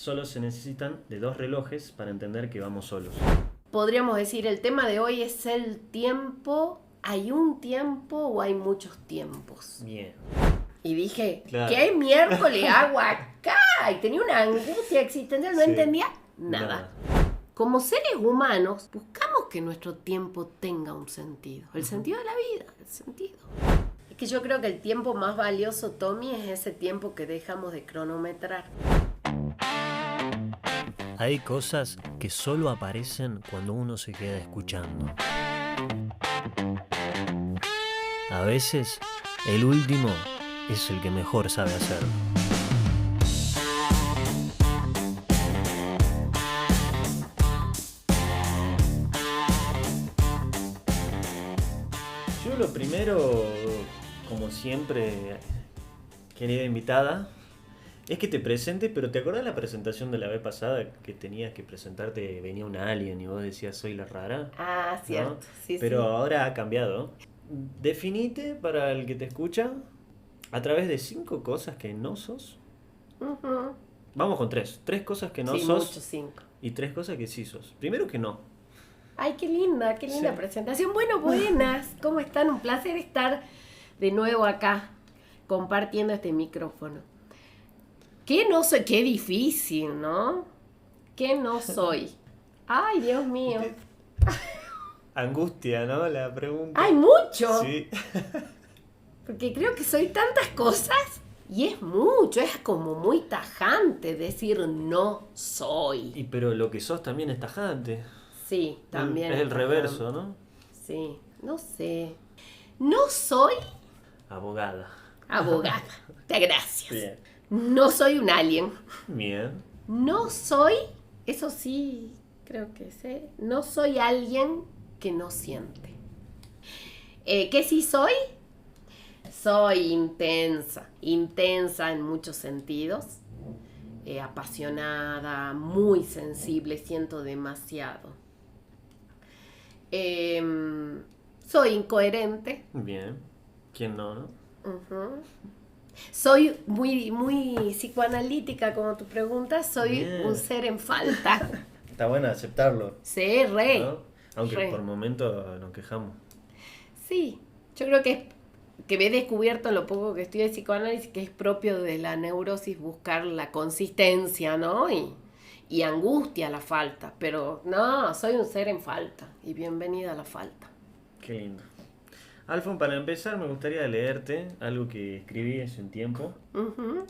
Solo se necesitan de 2 relojes para entender que vamos solos. Podríamos decir, el tema de hoy es el tiempo. ¿Hay un tiempo o hay muchos tiempos? Bien. Y dije, Claro. ¿qué miércoles hago acá? Y tenía una angustia existencial, no Sí. entendía nada. Como seres humanos, buscamos que nuestro tiempo tenga un sentido. El sentido de la vida, el sentido. Es que yo creo que el tiempo más valioso, Tommy, es ese tiempo que dejamos de cronometrar. Hay cosas que solo aparecen cuando uno se queda escuchando. A veces, el último es el que mejor sabe hacerlo. Yo lo primero, como siempre, querida invitada, es que te presente, pero ¿te acordás la presentación de la vez pasada que tenías que presentarte, venía un alien y vos decías soy la rara? Ah, cierto. ¿No? Sí, Pero sí. ahora ha cambiado. Definite para el que te escucha a través de 5 cosas que no sos. Ujú. Vamos con 3. 3 cosas que no Sí, sos mucho 5. y 3 cosas que sí sos. Primero que no. Ay, qué linda Sí. presentación. Bueno, buenas. ¿Cómo están? Un placer estar de nuevo acá, compartiendo este micrófono. ¿Qué no soy? Qué difícil, ¿no? ¿Qué no soy? Ay, Dios mío. Angustia, ¿no? La pregunta. Hay mucho. Sí. Porque creo que soy tantas cosas y es mucho. Es como muy tajante decir no soy. Y pero lo que sos también es tajante. Sí, también. Es el tajante. reverso, ¿no? Sí, no sé. No soy Abogada. abogada. Gracias. Bien. No soy un alien. Bien. No soy, eso sí, creo que sé, no soy alguien que no siente. ¿Qué sí soy? Soy intensa en muchos sentidos, apasionada, muy sensible, siento demasiado. Soy incoherente. Bien. ¿Quién no, no? Ujú. Soy muy psicoanalítica, como tu pregunta. Soy Bien. un ser en falta. Está bueno aceptarlo, Sí, re. ¿no? Aunque Re. por momentos nos quejamos. Sí, yo creo que me he descubierto en lo poco que estudié de psicoanálisis que es propio de la neurosis buscar la consistencia, ¿no? Y angustia la falta. Pero no, soy un ser en falta. Y bienvenida a la falta. Qué lindo. Alfon, para empezar me gustaría leerte algo que escribí hace un tiempo, Ujú.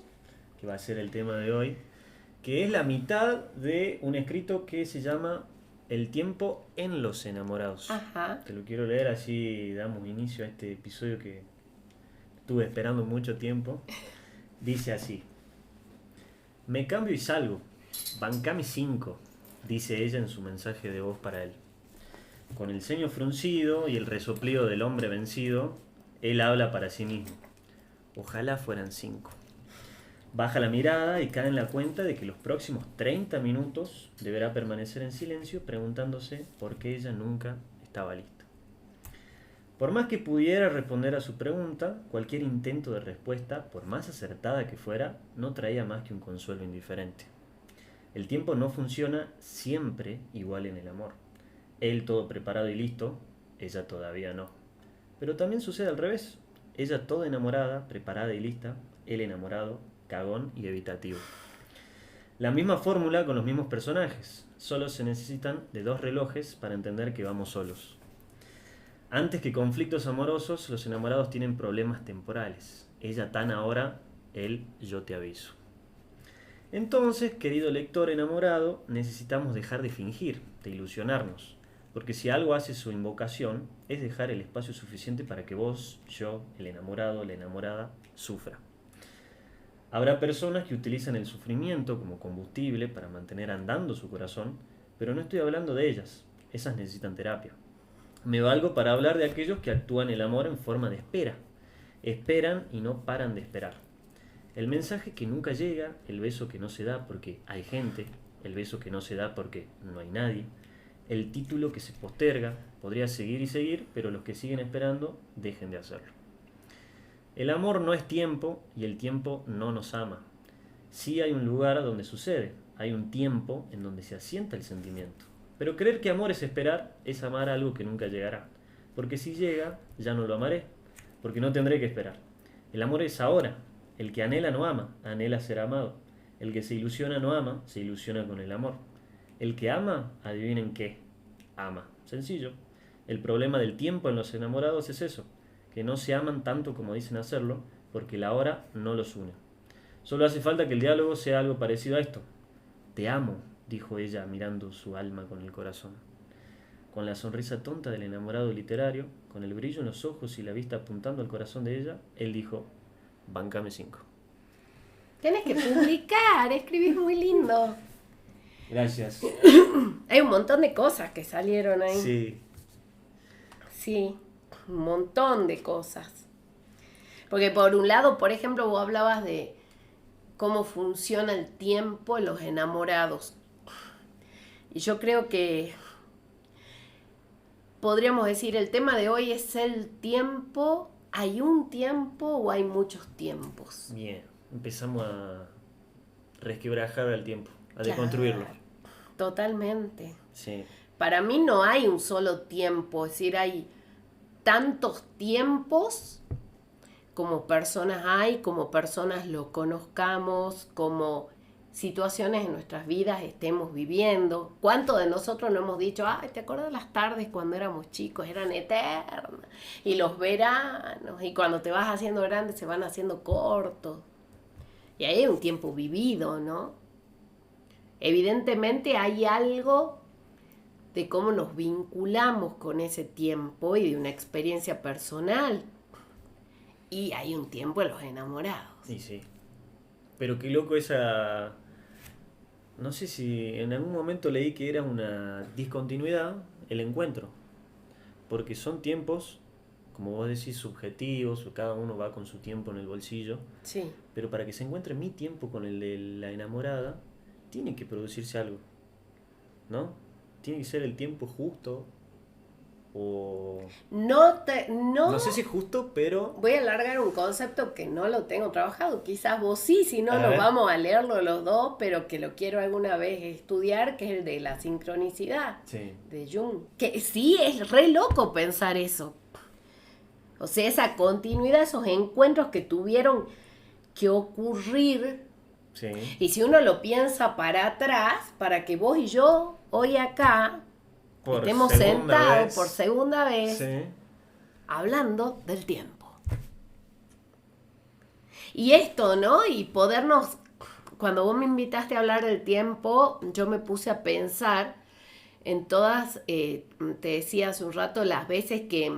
que va a ser el tema de hoy, que es la mitad de un escrito que se llama El tiempo en los enamorados. Ajá. Te lo quiero leer, así damos inicio a este episodio que estuve esperando mucho tiempo. Dice así: Me cambio y salgo, bancame 5, dice ella en su mensaje de voz para él. Con el ceño fruncido y el resoplido del hombre vencido, él habla para sí mismo. Ojalá fueran 5. Baja la mirada y cae en la cuenta de que los próximos 30 minutos deberá permanecer en silencio preguntándose por qué ella nunca estaba lista. Por más que pudiera responder a su pregunta, cualquier intento de respuesta, por más acertada que fuera, no traía más que un consuelo indiferente. El tiempo no funciona siempre igual en el amor. Él todo preparado y listo, ella todavía no. Pero también sucede al revés. Ella toda enamorada, preparada y lista, él enamorado, cagón y evitativo. La misma fórmula con los mismos personajes. Solo se necesitan de 2 relojes para entender que vamos solos. Antes que conflictos amorosos, los enamorados tienen problemas temporales. Ella tan ahora, él yo te aviso. Entonces, querido lector enamorado, necesitamos dejar de fingir, de ilusionarnos. Porque si algo hace su invocación, es dejar el espacio suficiente para que vos, yo, el enamorado, la enamorada, sufra. Habrá personas que utilizan el sufrimiento como combustible para mantener andando su corazón, pero no estoy hablando de ellas. Esas necesitan terapia. Me valgo para hablar de aquellos que actúan el amor en forma de espera. Esperan y no paran de esperar. El mensaje que nunca llega, el beso que no se da porque hay gente, el beso que no se da porque no hay nadie, el título que se posterga, podría seguir y seguir, pero los que siguen esperando dejen de hacerlo. El amor no es tiempo y el tiempo no nos ama. Sí hay un lugar donde sucede, hay un tiempo en donde se asienta el sentimiento. Pero creer que amor es esperar es amar algo que nunca llegará. Porque si llega, ya no lo amaré, porque no tendré que esperar. El amor es ahora. El que anhela no ama, anhela ser amado. El que se ilusiona no ama, se ilusiona con el amor. El que ama, adivinen qué, ama. Sencillo. El problema del tiempo en los enamorados es eso, que no se aman tanto como dicen hacerlo, porque la hora no los une. Solo hace falta que el diálogo sea algo parecido a esto. Te amo, dijo ella mirando su alma con el corazón. Con la sonrisa tonta del enamorado literario, con el brillo en los ojos y la vista apuntando al corazón de ella, él dijo, bancame 5. Tienes que publicar, escribís muy lindo. Gracias. Hay un montón de cosas que salieron ahí. Sí. Sí, un montón de cosas. Porque por un lado, por ejemplo, vos hablabas de cómo funciona el tiempo en los enamorados. Y yo creo que podríamos decir, el tema de hoy es el tiempo. ¿Hay un tiempo o hay muchos tiempos? Bien, empezamos a resquebrajar al tiempo, a Claro, deconstruirlo. totalmente. Sí. Para mí no hay un solo tiempo, es decir, hay tantos tiempos como personas hay, como personas lo conozcamos, como situaciones en nuestras vidas estemos viviendo. ¿Cuántos de nosotros no hemos dicho, ay, ¿te acuerdas las tardes cuando éramos chicos? Eran eternas. Y los veranos, y cuando te vas haciendo grande se van haciendo cortos. Y ahí hay un tiempo vivido, ¿no? Evidentemente hay algo de cómo nos vinculamos con ese tiempo y de una experiencia personal. Y hay un tiempo en los enamorados. Y sí. Pero qué loco esa... No sé si en algún momento leí que era una discontinuidad el encuentro. Porque son tiempos, como vos decís, subjetivos, cada uno va con su tiempo en el bolsillo. Sí. Pero para que se encuentre mi tiempo con el de la enamorada, tiene que producirse algo. ¿No? Tiene que ser el tiempo justo. O... No sé si justo, pero... Voy a alargar un concepto que no lo tengo trabajado. Quizás vos sí, si no A nos ver. vamos a leerlo los dos, pero que lo quiero alguna vez estudiar, que es el de la sincronicidad Sí. de Jung. Que sí, es re loco pensar eso. O sea, esa continuidad, esos encuentros que tuvieron que ocurrir. Sí. Y si uno lo piensa para atrás, para que vos y yo, hoy acá, Por estemos segunda sentados vez. por segunda vez, Sí. hablando del tiempo. Y esto, ¿no? Y podernos, cuando vos me invitaste a hablar del tiempo, yo me puse a pensar en todas, te decía hace un rato, las veces que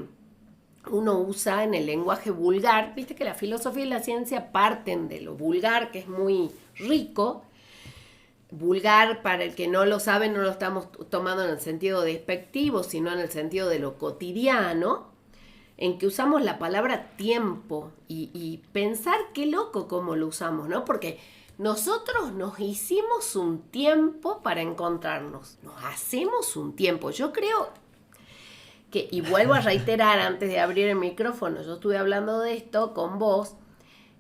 uno usa en el lenguaje vulgar. Viste que la filosofía y la ciencia parten de lo vulgar, que es muy rico. Vulgar, para el que no lo sabe, no lo estamos tomando en el sentido despectivo, sino en el sentido de lo cotidiano, en que usamos la palabra tiempo y pensar qué loco cómo lo usamos, ¿no? Porque nosotros nos hicimos un tiempo para encontrarnos, nos hacemos un tiempo. Yo creo que, y vuelvo a reiterar antes de abrir el micrófono, yo estuve hablando de esto con vos,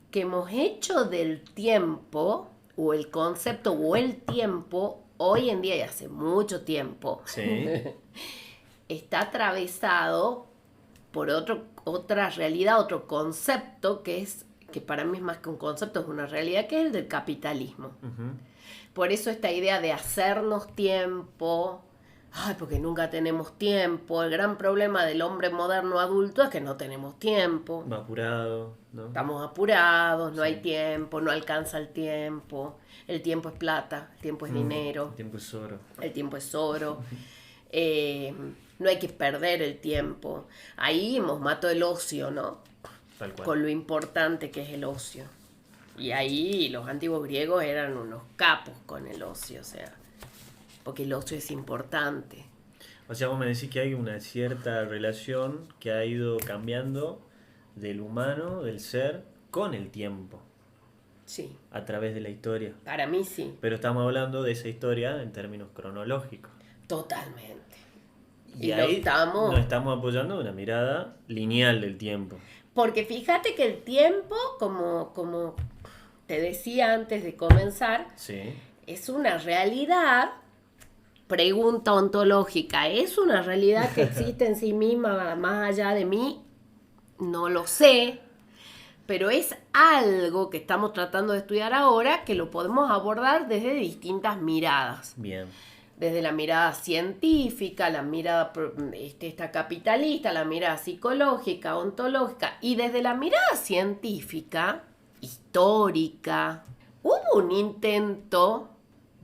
que hemos hecho del tiempo, o el concepto, o el tiempo, hoy en día y hace mucho tiempo, Sí. está atravesado por otra realidad, otro concepto que para mí es más que un concepto, es una realidad, que es el del capitalismo. Ujú. Por eso esta idea de hacernos tiempo, ay, porque nunca tenemos tiempo, el gran problema del hombre moderno adulto es que no tenemos tiempo. Va apurado, ¿no? Estamos apurados, no Sí. hay tiempo, no alcanza el tiempo es plata, el tiempo es dinero, El tiempo es oro. el tiempo es oro, no hay que perder el tiempo. Ahí hemos matado el ocio, ¿no? Tal cual. Con lo importante que es el ocio. Y ahí los antiguos griegos eran unos capos con el ocio, o sea, porque el ocio es importante. O sea, vos me decís que hay una cierta relación que ha ido cambiando del humano, del ser, con el tiempo, Sí, a través de la historia. para mí sí, Pero estamos hablando de esa historia en términos cronológicos. totalmente. Y Y ahí estamos... nos estamos apoyando en una mirada lineal del tiempo. Porque fíjate que el tiempo, como te decía antes de comenzar, Sí. es una realidad, pregunta ontológica, ¿es una realidad que existe en sí misma más allá de mí? No lo sé, pero es algo que estamos tratando de estudiar ahora que lo podemos abordar desde distintas miradas. Bien. Desde la mirada científica, la mirada esta capitalista, la mirada psicológica, ontológica, y desde la mirada científica, histórica, hubo un intento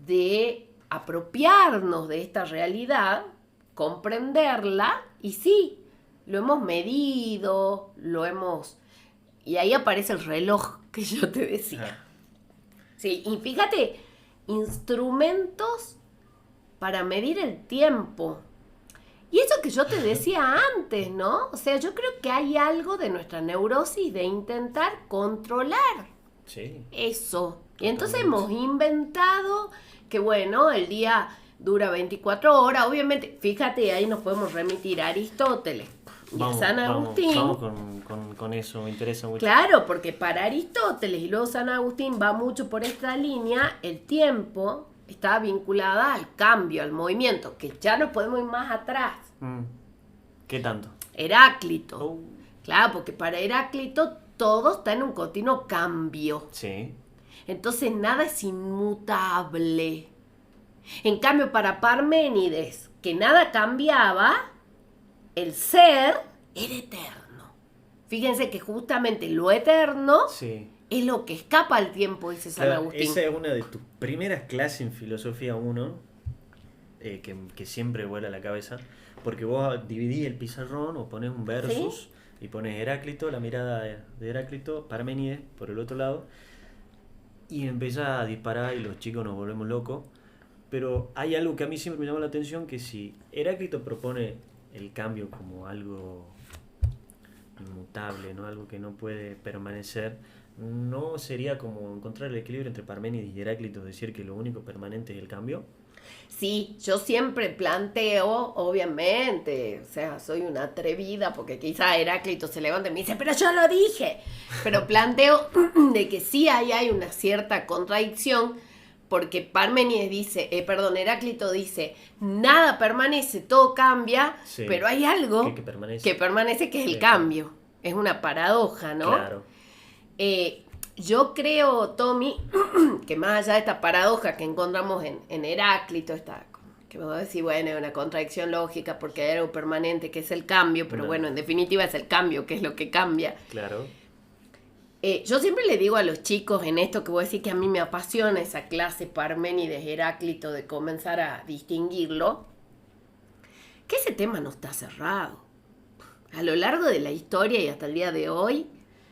de apropiarnos de esta realidad, comprenderla, y sí, lo hemos medido, y ahí aparece el reloj que yo te decía. Sí, y fíjate, instrumentos para medir el tiempo. Y eso que yo te decía antes, ¿no? O sea, yo creo que hay algo de nuestra neurosis de intentar controlar eso. Y entonces hemos inventado que, bueno, el día dura 24 horas. Obviamente, fíjate, ahí nos podemos remitir a Aristóteles y a San Agustín. Vamos con eso, me interesa mucho. Claro, porque para Aristóteles y luego San Agustín va mucho por esta línea, el tiempo está vinculada al cambio, al movimiento, que ya no podemos ir más atrás. ¿Qué tanto? Heráclito. Claro, porque para Heráclito todo está en un continuo cambio. Sí. Entonces nada es inmutable. En cambio, para Parménides, que nada cambiaba, el ser era eterno. Fíjense que justamente lo eterno es lo que escapa al tiempo, dice San Agustín. Esa es una de tus primeras clases en Filosofía 1, que siempre vuela la cabeza, porque vos dividís el pizarrón o pones un versus y pones Heráclito, la mirada de Heráclito, Parménides por el otro lado, y empezás a disparar y los chicos nos volvemos locos. Pero hay algo que a mí siempre me llama la atención, que si Heráclito propone el cambio como algo inmutable, ¿no? Algo que no puede permanecer, ¿no sería como encontrar el equilibrio entre Parménides y Heráclito, decir que lo único permanente es el cambio? Sí, yo siempre planteo, obviamente, o sea, soy una atrevida porque quizá Heráclito se levanta y me dice, pero yo lo dije, pero planteo de que sí hay una cierta contradicción, porque Parménides dice, Heráclito dice, nada permanece, todo cambia, pero hay algo que permanece, que es el cambio. Es una paradoja, ¿no? Claro. Yo creo, Tommy, que más allá de esta paradoja que encontramos en Heráclito, que me voy a decir, bueno, es una contradicción lógica porque hay algo permanente que es el cambio, pero bueno, en definitiva es el cambio, que es lo que cambia. Claro. Yo siempre le digo a los chicos en esto que voy a decir que a mí me apasiona esa clase Parménides Heráclito de comenzar a distinguirlo, que ese tema no está cerrado. A lo largo de la historia y hasta el día de hoy,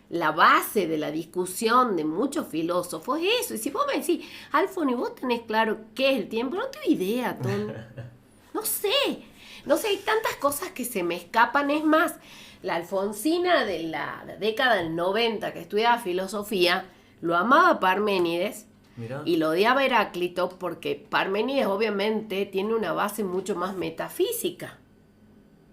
la base de la discusión de muchos filósofos es eso. Y si vos me decís, Alfoni, vos tenés claro qué es el tiempo, no tengo idea, Tom. No sé, hay tantas cosas que se me escapan. Es más, la Alfonsina de la década del 90 que estudiaba filosofía, lo amaba Parménides. Mirá. Y lo odiaba Heráclito porque Parménides obviamente tiene una base mucho más metafísica.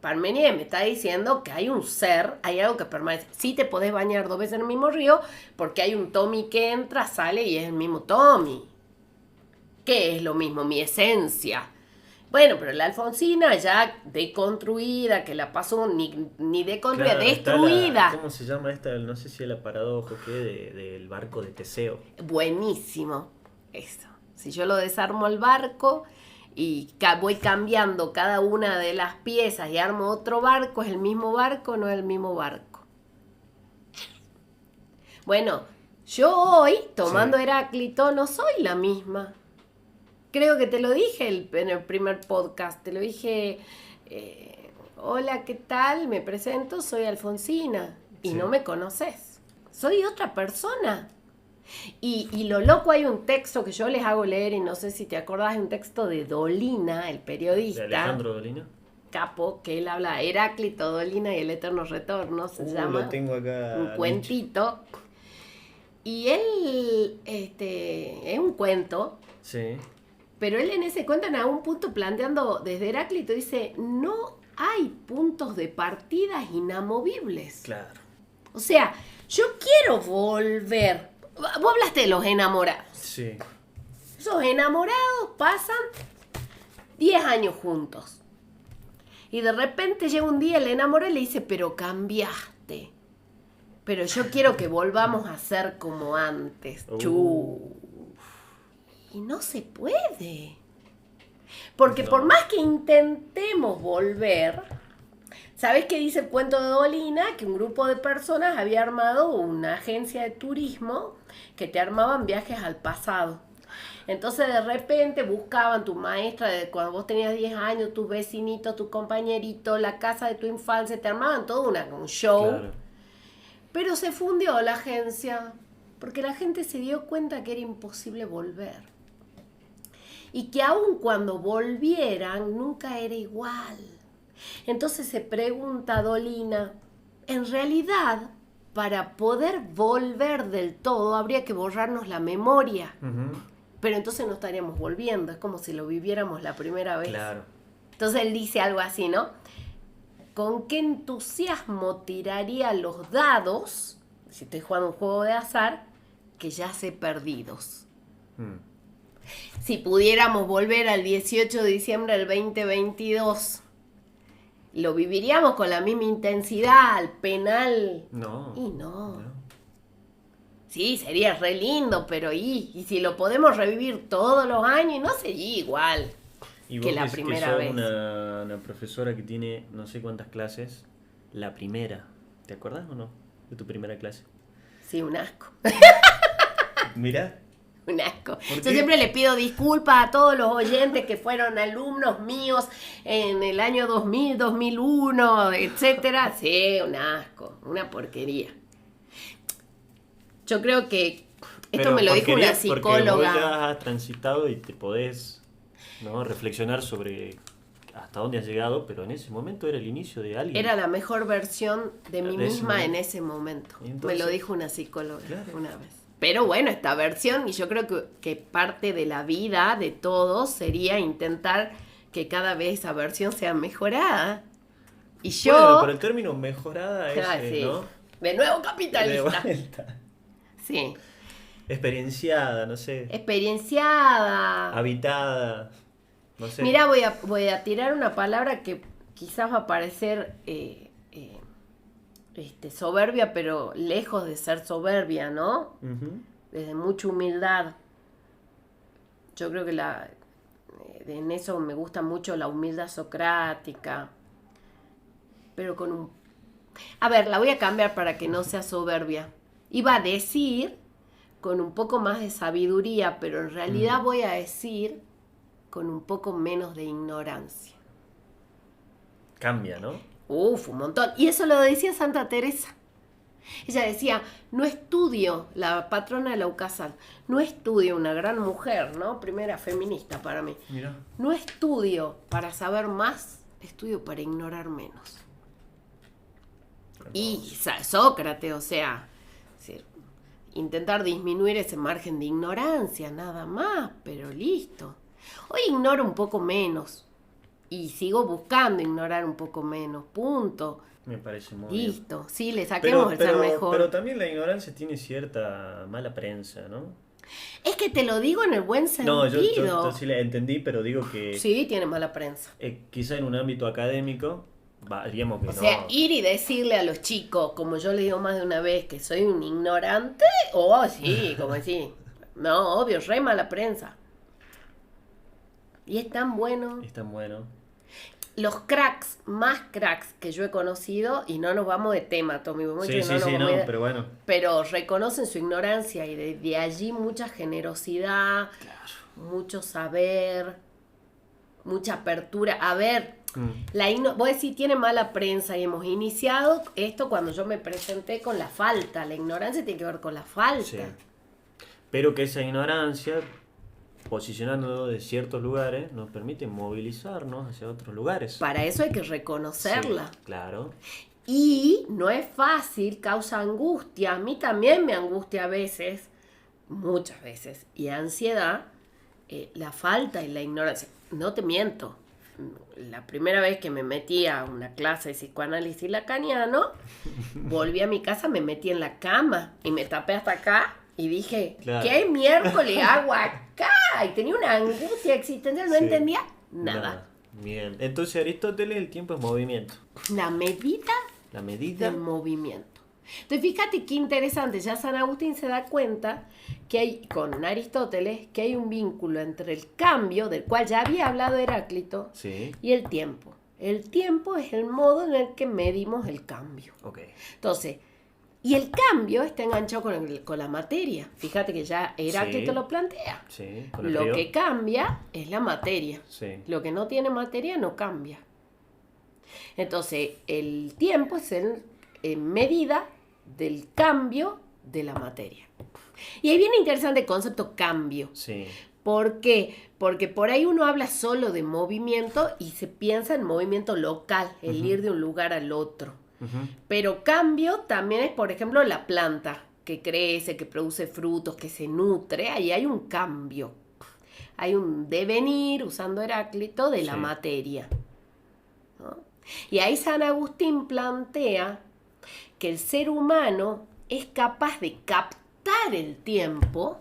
Parménides me está diciendo que hay un ser, hay algo que permanece. Sí te podés bañar 2 veces en el mismo río porque hay un Tommy que entra, sale y es el mismo Tommy. ¿Qué es lo mismo? Mi esencia. Bueno, pero la Alfonsina ya deconstruida, que la pasó ni deconstruida, Claro, destruida. ¿Cómo se llama esta? No sé si es la paradoja que del barco de Teseo. Buenísimo. Eso. Si yo lo desarmo el barco y voy cambiando cada una de las piezas y armo otro barco, ¿es el mismo barco o no es el mismo barco? Bueno, yo hoy, tomando Heráclito, no soy la misma. Creo que te lo dije en el primer podcast, te lo dije, hola, ¿qué tal? Me presento, soy Alfonsina y no me conoces. Soy otra persona. Y lo loco, hay un texto que yo les hago leer y no sé si te acordás, un texto de Dolina, el periodista. ¿De Alejandro Dolina? Capo, que él habla Heráclito, Dolina y el eterno retorno, se llama. Lo tengo acá. Un cuentito. Y él, es un cuento. Sí. Pero él en ese cuento en algún punto planteando desde Heráclito dice, no hay puntos de partidas inamovibles. Claro. O sea, yo quiero volver. Vos hablaste de los enamorados. Sí. Esos enamorados pasan 10 años juntos. Y de repente llega un día, el enamorado y le dice, pero cambiaste. Pero yo quiero que volvamos a ser como antes. Y no se puede. Porque por más que intentemos volver, ¿sabés qué dice el cuento de Dolina? Que un grupo de personas había armado una agencia de turismo que te armaban viajes al pasado. Entonces de repente buscaban tu maestra de cuando vos tenías 10 años, tus vecinitos, tu compañerito, la casa de tu infancia, te armaban todo un show. Claro. Pero se fundió la agencia porque la gente se dio cuenta que era imposible volver. Y que aun cuando volvieran, nunca era igual. Entonces se pregunta Dolina, en realidad, para poder volver del todo, habría que borrarnos la memoria. Uh-huh. Pero entonces no estaríamos volviendo, es como si lo viviéramos la primera vez. Claro. Entonces él dice algo así, ¿no? ¿Con qué entusiasmo tiraría los dados, si estoy jugando un juego de azar, que ya sé perdidos? Si pudiéramos volver al 18 de diciembre del 2022, ¿lo viviríamos con la misma intensidad, al penal? No. Y no. Sí, sería re lindo, pero y si lo podemos revivir todos los años, no sería igual que la primera vez. Una profesora que tiene no sé cuántas clases, la primera, ¿te acordás o no? De tu primera clase. Sí, un asco. Mirá. Un asco. Yo siempre le pido disculpas a todos los oyentes que fueron alumnos míos en el año 2000, 2001, etcétera. Sí, un asco, una porquería. Yo creo que esto me lo dijo una psicóloga. Porque vos ya has transitado y te podés, ¿no?, reflexionar sobre hasta dónde has llegado, pero en ese momento era el inicio de alguien. Era la mejor versión de mí misma en ese momento. Entonces, me lo dijo una psicóloga una vez. Pero bueno, esta versión, y yo creo que parte de la vida de todos sería intentar que cada vez esa versión sea mejorada. Y yo... Bueno, pero el término mejorada es, sí. ¿no? De nuevo capitalista. De vuelta. Sí. Experienciada, no sé. Experienciada. Habitada, no sé. Mirá, voy a tirar una palabra que quizás va a parecer soberbia, pero lejos de ser soberbia, ¿no? Uh-huh. Desde mucha humildad. Yo creo que en eso me gusta mucho la humildad socrática. Pero con un... A ver, la voy a cambiar para que no sea soberbia. Iba a decir con un poco más de sabiduría, pero en realidad voy a decir con un poco menos de ignorancia. Cambia, ¿no? Un montón. Y eso lo decía Santa Teresa. Ella decía, no estudio, la patrona de la UCASAL, no estudio, una gran mujer, ¿no? Primera feminista para mí. Mira. No estudio para saber más, estudio para ignorar menos. Y Sócrates, o sea, intentar disminuir ese margen de ignorancia, nada más, pero listo. Hoy ignoro un poco menos y sigo buscando ignorar un poco menos, punto. Me parece muy bien. Listo, sí, le saquemos el ser mejor. Pero también la ignorancia tiene cierta mala prensa, ¿no? Es que te lo digo en el buen sentido. No, yo sí la entendí, pero digo que... Sí, tiene mala prensa. Quizá en un ámbito académico... Diríamos que o sea, ir y decirle a los chicos, como yo les digo más de una vez, que soy un ignorante, sí, como decir, no, obvio, re mala prensa. Y es tan bueno. Es tan bueno. Los cracks, más cracks que yo he conocido, y no nos vamos de tema, Tommy. Pero bueno. Pero reconocen su ignorancia y de allí mucha generosidad, claro, mucho saber, mucha apertura. A ver... Vos decís, tiene mala prensa y hemos iniciado esto cuando yo me presenté con la falta. La ignorancia tiene que ver con la falta. Sí. Pero que esa ignorancia, posicionándonos de ciertos lugares, nos permite movilizarnos hacia otros lugares. Para eso hay que reconocerla. Sí, claro. Y no es fácil, causa angustia. A mí también me angustia a veces, muchas veces, y ansiedad, la falta y la ignorancia. No te miento. La primera vez que me metí a una clase de psicoanálisis lacaniano, volví a mi casa, me metí en la cama y me tapé hasta acá Y dije, Claro. ¿qué miércoles hago acá? Y tenía una angustia existencial, no Sí. entendía nada. Bien. Entonces Aristóteles, el tiempo es movimiento. La medida La medida. del movimiento. Entonces fíjate qué interesante, ya San Agustín se da cuenta que hay, con Aristóteles, que hay un vínculo entre el cambio, del cual ya había hablado Heráclito, Sí. y el tiempo. El tiempo es el modo en el que medimos el cambio. Ok. Entonces, y el cambio está enganchado con la materia. Fíjate que ya Heráclito Sí. lo plantea. Sí. Con el Lo río. que cambia es la materia. Sí. Lo que no tiene materia no cambia. Entonces, el tiempo es en medida del cambio de la materia. Y ahí viene interesante el concepto cambio. Sí. ¿Por qué? Porque por ahí uno habla solo de movimiento y se piensa en movimiento local, el ir de un lugar al otro. Ujú. Pero cambio también es, por ejemplo, la planta que crece, que produce frutos, que se nutre. Ahí hay un cambio. Hay un devenir, usando Heráclito, de la Sí. materia, ¿no? Y ahí San Agustín plantea que el ser humano es capaz de captar el tiempo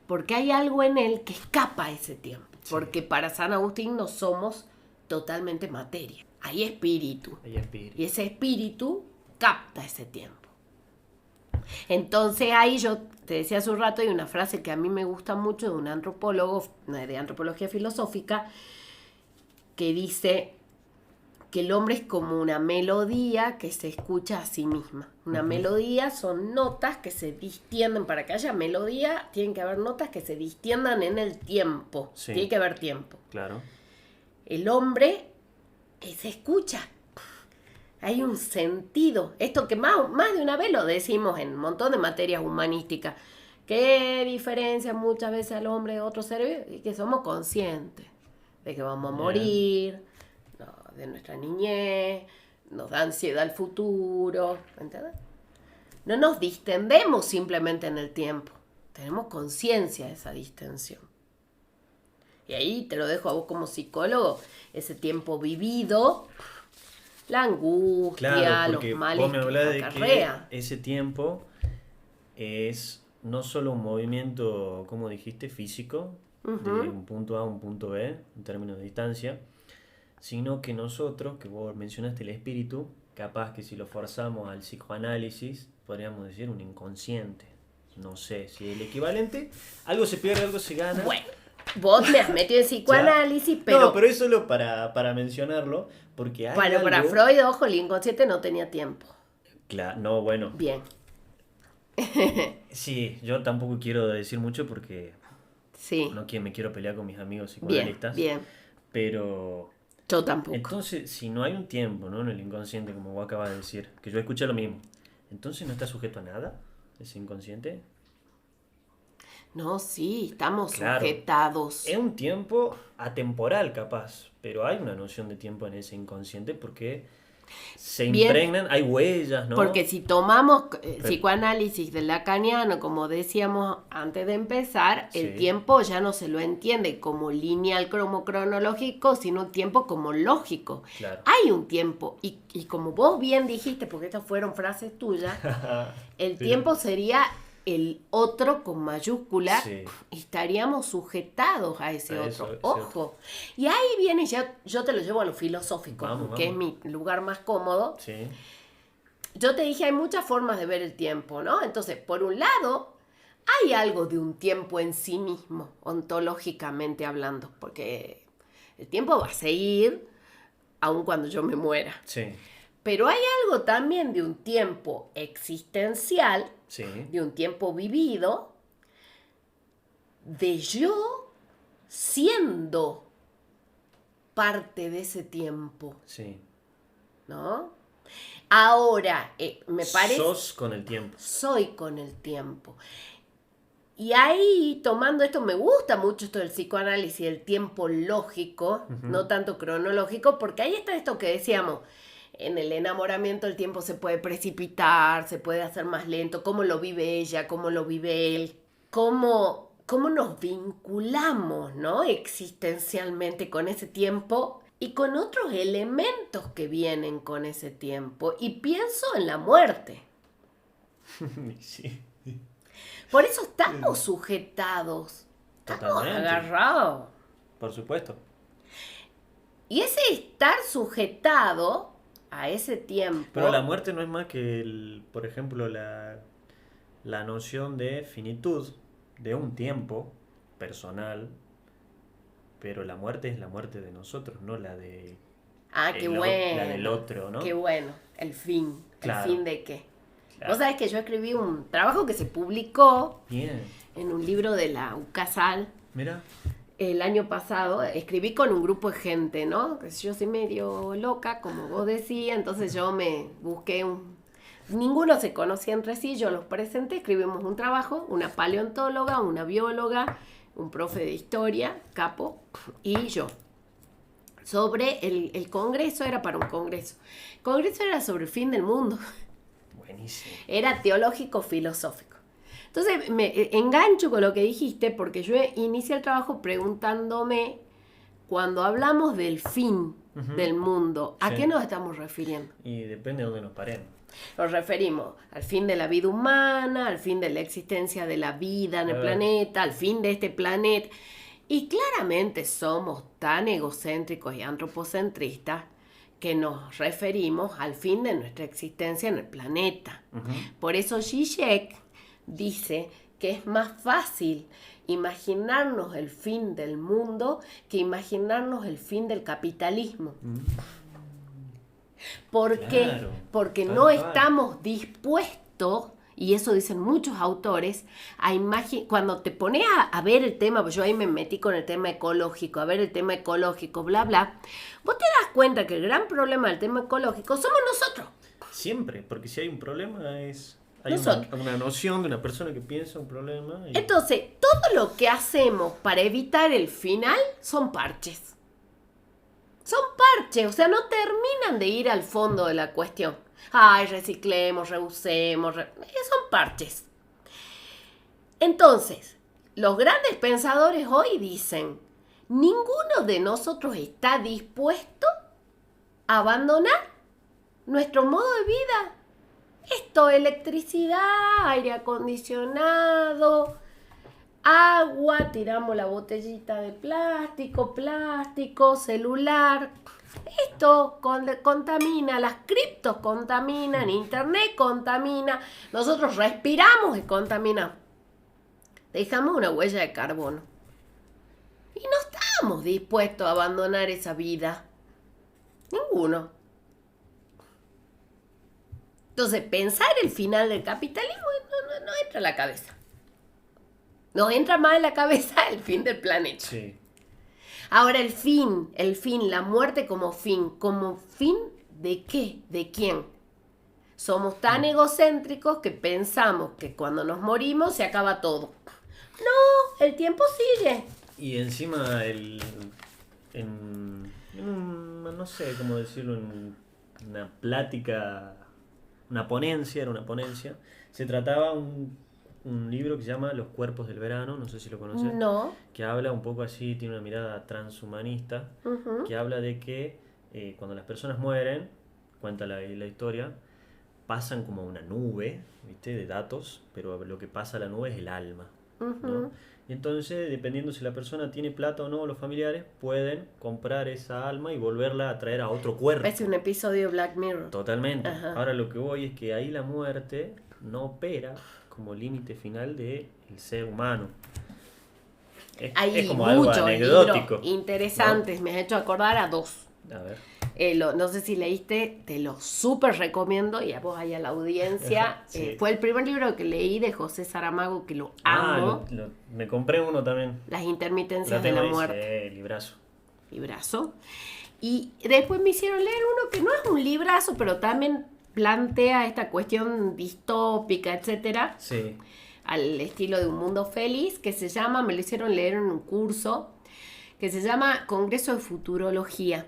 porque hay algo en él que escapa a ese tiempo. Sí. Porque para San Agustín no somos totalmente materia. Hay espíritu. Hay espíritu. Y ese espíritu capta ese tiempo. Entonces ahí yo te decía hace un rato, hay una frase que a mí me gusta mucho de un antropólogo, de antropología filosófica, que dice que el hombre es como una melodía que se escucha a sí misma. Una melodía son notas que se distienden. Para que haya melodía, tienen que haber notas que se distiendan en el tiempo. Sí. Tiene que haber tiempo. Claro. El hombre se escucha. Hay un sentido. Esto que más de una vez lo decimos en un montón de materias humanísticas. ¿Qué diferencia muchas veces al hombre de otros seres? Y que somos conscientes de que vamos a morir, no, de nuestra niñez, nos da ansiedad el futuro, ¿entendés? No nos distendemos simplemente en el tiempo. Tenemos conciencia de esa distensión. Y ahí te lo dejo a vos como psicólogo, ese tiempo vivido, la angustia, Claro, porque los males vos me hablás que de acarrea. que ese tiempo es no solo un movimiento, como dijiste, físico, de un punto A a un punto B, en términos de distancia, sino que nosotros, que vos mencionaste el espíritu, capaz que si lo forzamos al psicoanálisis, podríamos decir un inconsciente. No sé si es el equivalente. Algo se pierde, algo se gana. Bueno, vos me has metido en psicoanálisis, pero, No, pero es solo para mencionarlo, porque hay para algo... Freud, ojo, el inconsciente no tenía tiempo. Claro, no, bueno. Bien, Sí, yo tampoco quiero decir mucho porque sí, no me quiero pelear con mis amigos bien, psicoanalistas. bien. Pero Yo tampoco. entonces, si no hay un tiempo, ¿no? En el inconsciente, como vos acabas de decir, que yo escuché lo mismo, entonces no está sujeto a nada ese inconsciente. No, sí, estamos Claro. sujetados. Es un tiempo atemporal, capaz, pero hay una noción de tiempo en ese inconsciente porque se Bien. impregnan, hay huellas, ¿no? Porque si tomamos psicoanálisis del lacaniano, como decíamos antes de empezar, el Sí. tiempo ya no se lo entiende como lineal, como cronológico, sino un tiempo como lógico. Claro. Hay un tiempo, y como vos bien dijiste, porque estas fueron frases tuyas, el Sí. tiempo sería el otro con mayúscula, Sí. y estaríamos sujetados a ese A otro. eso, ese Ojo. Y ahí viene, ya, yo te lo llevo a lo filosófico, Vamos, que vamos. es mi lugar más cómodo. Sí, Yo te dije, hay muchas formas de ver el tiempo, ¿no? Entonces, por un lado, hay algo de un tiempo en sí mismo, ontológicamente hablando, porque el tiempo va a seguir aun cuando yo me muera. sí, Pero hay algo también de un tiempo existencial, sí. de un tiempo vivido, de yo siendo parte de ese tiempo, Sí. ¿no? Ahora, me parece... Sos con el tiempo. Soy con el tiempo. Y ahí, tomando esto, me gusta mucho esto del psicoanálisis, el tiempo lógico, no tanto cronológico, porque ahí está esto que decíamos, en el enamoramiento el tiempo se puede precipitar, se puede hacer más lento, cómo lo vive ella, cómo lo vive él, cómo nos vinculamos, ¿no? Existencialmente con ese tiempo y con otros elementos que vienen con ese tiempo. Y pienso en la muerte. Sí. Por eso estamos sujetados. Estamos Totalmente. agarrados. Por supuesto. Y ese estar sujetado a ese tiempo... Pero la muerte no es más que, por ejemplo, la noción de finitud de un tiempo personal, pero la muerte es la muerte de nosotros, no la de qué la bueno. del otro, ¿no? Qué bueno. El fin. Claro. ¿El fin de qué? Claro. Vos sabés que yo escribí un trabajo que se publicó Bien, en un libro de la UCASAL mira, el año pasado. Escribí con un grupo de gente, ¿no? Yo soy medio loca, como vos decías, entonces yo me busqué Ninguno se conocía entre sí, yo los presenté, escribimos un trabajo, una paleontóloga, una bióloga, un profe de historia, capo, y yo. Sobre el congreso, era para un congreso. El congreso era sobre el fin del mundo. buenísimo. Era teológico-filosófico. Entonces me engancho con lo que dijiste porque yo inicié el trabajo preguntándome, cuando hablamos del fin del mundo, ¿a Sí. qué nos estamos refiriendo? Y depende de dónde nos paremos. Nos referimos al fin de la vida humana, al fin de la existencia de la vida en el planeta, al fin de este planeta. Y claramente somos tan egocéntricos y antropocentristas que nos referimos al fin de nuestra existencia en el planeta. Por eso Zizek dice que es más fácil imaginarnos el fin del mundo que imaginarnos el fin del capitalismo. ¿Por qué? Claro, Porque tal no cual. estamos dispuestos, y eso dicen muchos autores, a cuando te pones a ver el tema, pues yo ahí me metí con el tema ecológico, a ver el tema ecológico, bla, bla, vos te das cuenta que el gran problema del tema ecológico somos nosotros. Siempre, porque si hay un problema hay Nosotros. una noción de una persona que piensa un problema. Entonces, todo lo que hacemos para evitar el final son parches. Son parches, o sea, no terminan de ir al fondo de la cuestión. Ay, reciclemos, reusemos, son parches. Entonces, los grandes pensadores hoy dicen, ninguno de nosotros está dispuesto a abandonar nuestro modo de vida. Esto, electricidad, aire acondicionado, agua, tiramos la botellita de plástico, celular. Esto contamina, las criptos contaminan, internet contamina, nosotros respiramos y contaminamos. Dejamos una huella de carbono. Y no estamos dispuestos a abandonar esa vida. Ninguno. Entonces, pensar el final del capitalismo no entra en la cabeza. Nos entra más en la cabeza el fin del planeta. Sí. Ahora el fin, la muerte como fin ¿de qué? ¿De quién? Somos tan egocéntricos que pensamos que cuando nos morimos se acaba todo. No, el tiempo sigue. Y encima no sé cómo decirlo, en una plática, era una ponencia, se trataba un libro que se llama Los cuerpos del verano, no sé si lo conoces. No. Que habla un poco así, tiene una mirada transhumanista, que habla de que cuando las personas mueren, cuenta la historia, pasan como una nube, ¿viste? De datos, pero lo que pasa a la nube es el alma, ¿no? Y entonces, dependiendo si la persona tiene plata o no, los familiares pueden comprar esa alma y volverla a traer a otro cuerpo. Es un episodio de Black Mirror. Totalmente. Ajá. Ahora lo que voy es que ahí la muerte no opera como límite final del ser humano. Hay es como algo muchos anecdótico, libros interesantes, me has hecho acordar a dos. ¿no? A ver. No sé si leíste, te lo súper recomiendo, y a vos y a la audiencia. Sí. Fue el primer libro que leí de José Saramago, que lo amo. Me compré uno también. Las Lo intermitencias de tengo la ahí, muerte. sí, librazo. Librazo. Y después me hicieron leer uno que no es un librazo, pero también plantea esta cuestión distópica, etcétera, Sí. al estilo de Un Mundo Feliz, que se llama, me lo hicieron leer en un curso, que se llama Congreso de Futurología.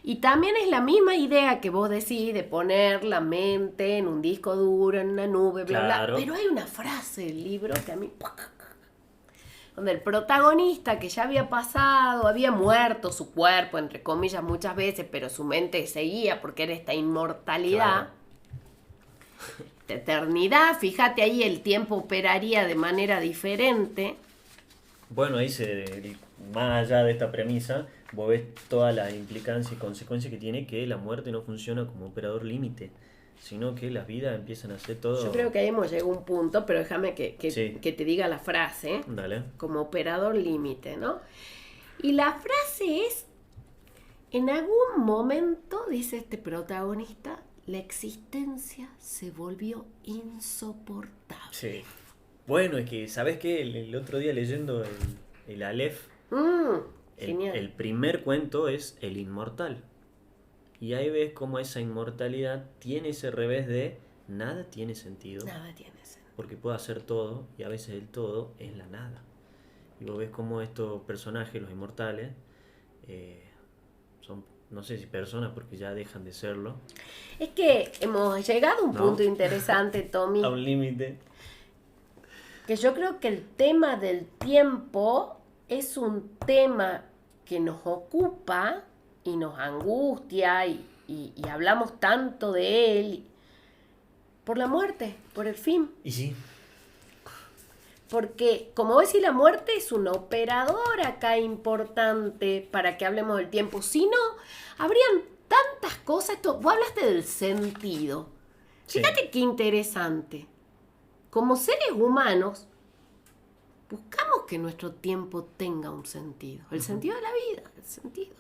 Y también es la misma idea que vos decís de poner la mente en un disco duro, en una nube, bla, Claro. bla. Pero hay una frase del libro que a mí... donde el protagonista, que ya había pasado, había muerto su cuerpo, entre comillas, muchas veces, pero su mente seguía porque era esta inmortalidad. Claro. eternidad. Fíjate ahí, el tiempo operaría de manera diferente. Bueno, ahí más allá de esta premisa, vos ves todas las implicancias y consecuencias que tiene que la muerte no funciona como operador límite, sino que las vidas empiezan a ser todo... Yo creo que ahí hemos llegado a un punto, pero déjame que te diga la frase. Dale. Como operador límite, ¿no? Y la frase es, en algún momento, dice este protagonista, la existencia se volvió insoportable. Sí. Bueno, es que, ¿sabes qué? El otro día leyendo el Aleph, Genial. el primer cuento es El Inmortal. Y ahí ves cómo esa inmortalidad tiene ese revés de nada tiene sentido. Nada tiene sentido. Porque puedo hacer todo y a veces el todo es la nada. Y vos ves cómo estos personajes, los inmortales, son, no sé si personas porque ya dejan de serlo. Es que hemos llegado a un punto interesante, Tommy. A un límite. Que yo creo que el tema del tiempo es un tema que nos ocupa y nos angustia y hablamos tanto de él por la muerte, por el fin. Y sí. Porque, como vos decís, la muerte es un operador acá importante para que hablemos del tiempo. Si no, habrían tantas cosas. Vos hablaste del sentido. Sí. Fíjate qué interesante. Como seres humanos, buscamos que nuestro tiempo tenga un sentido. El sentido de la vida, el sentido.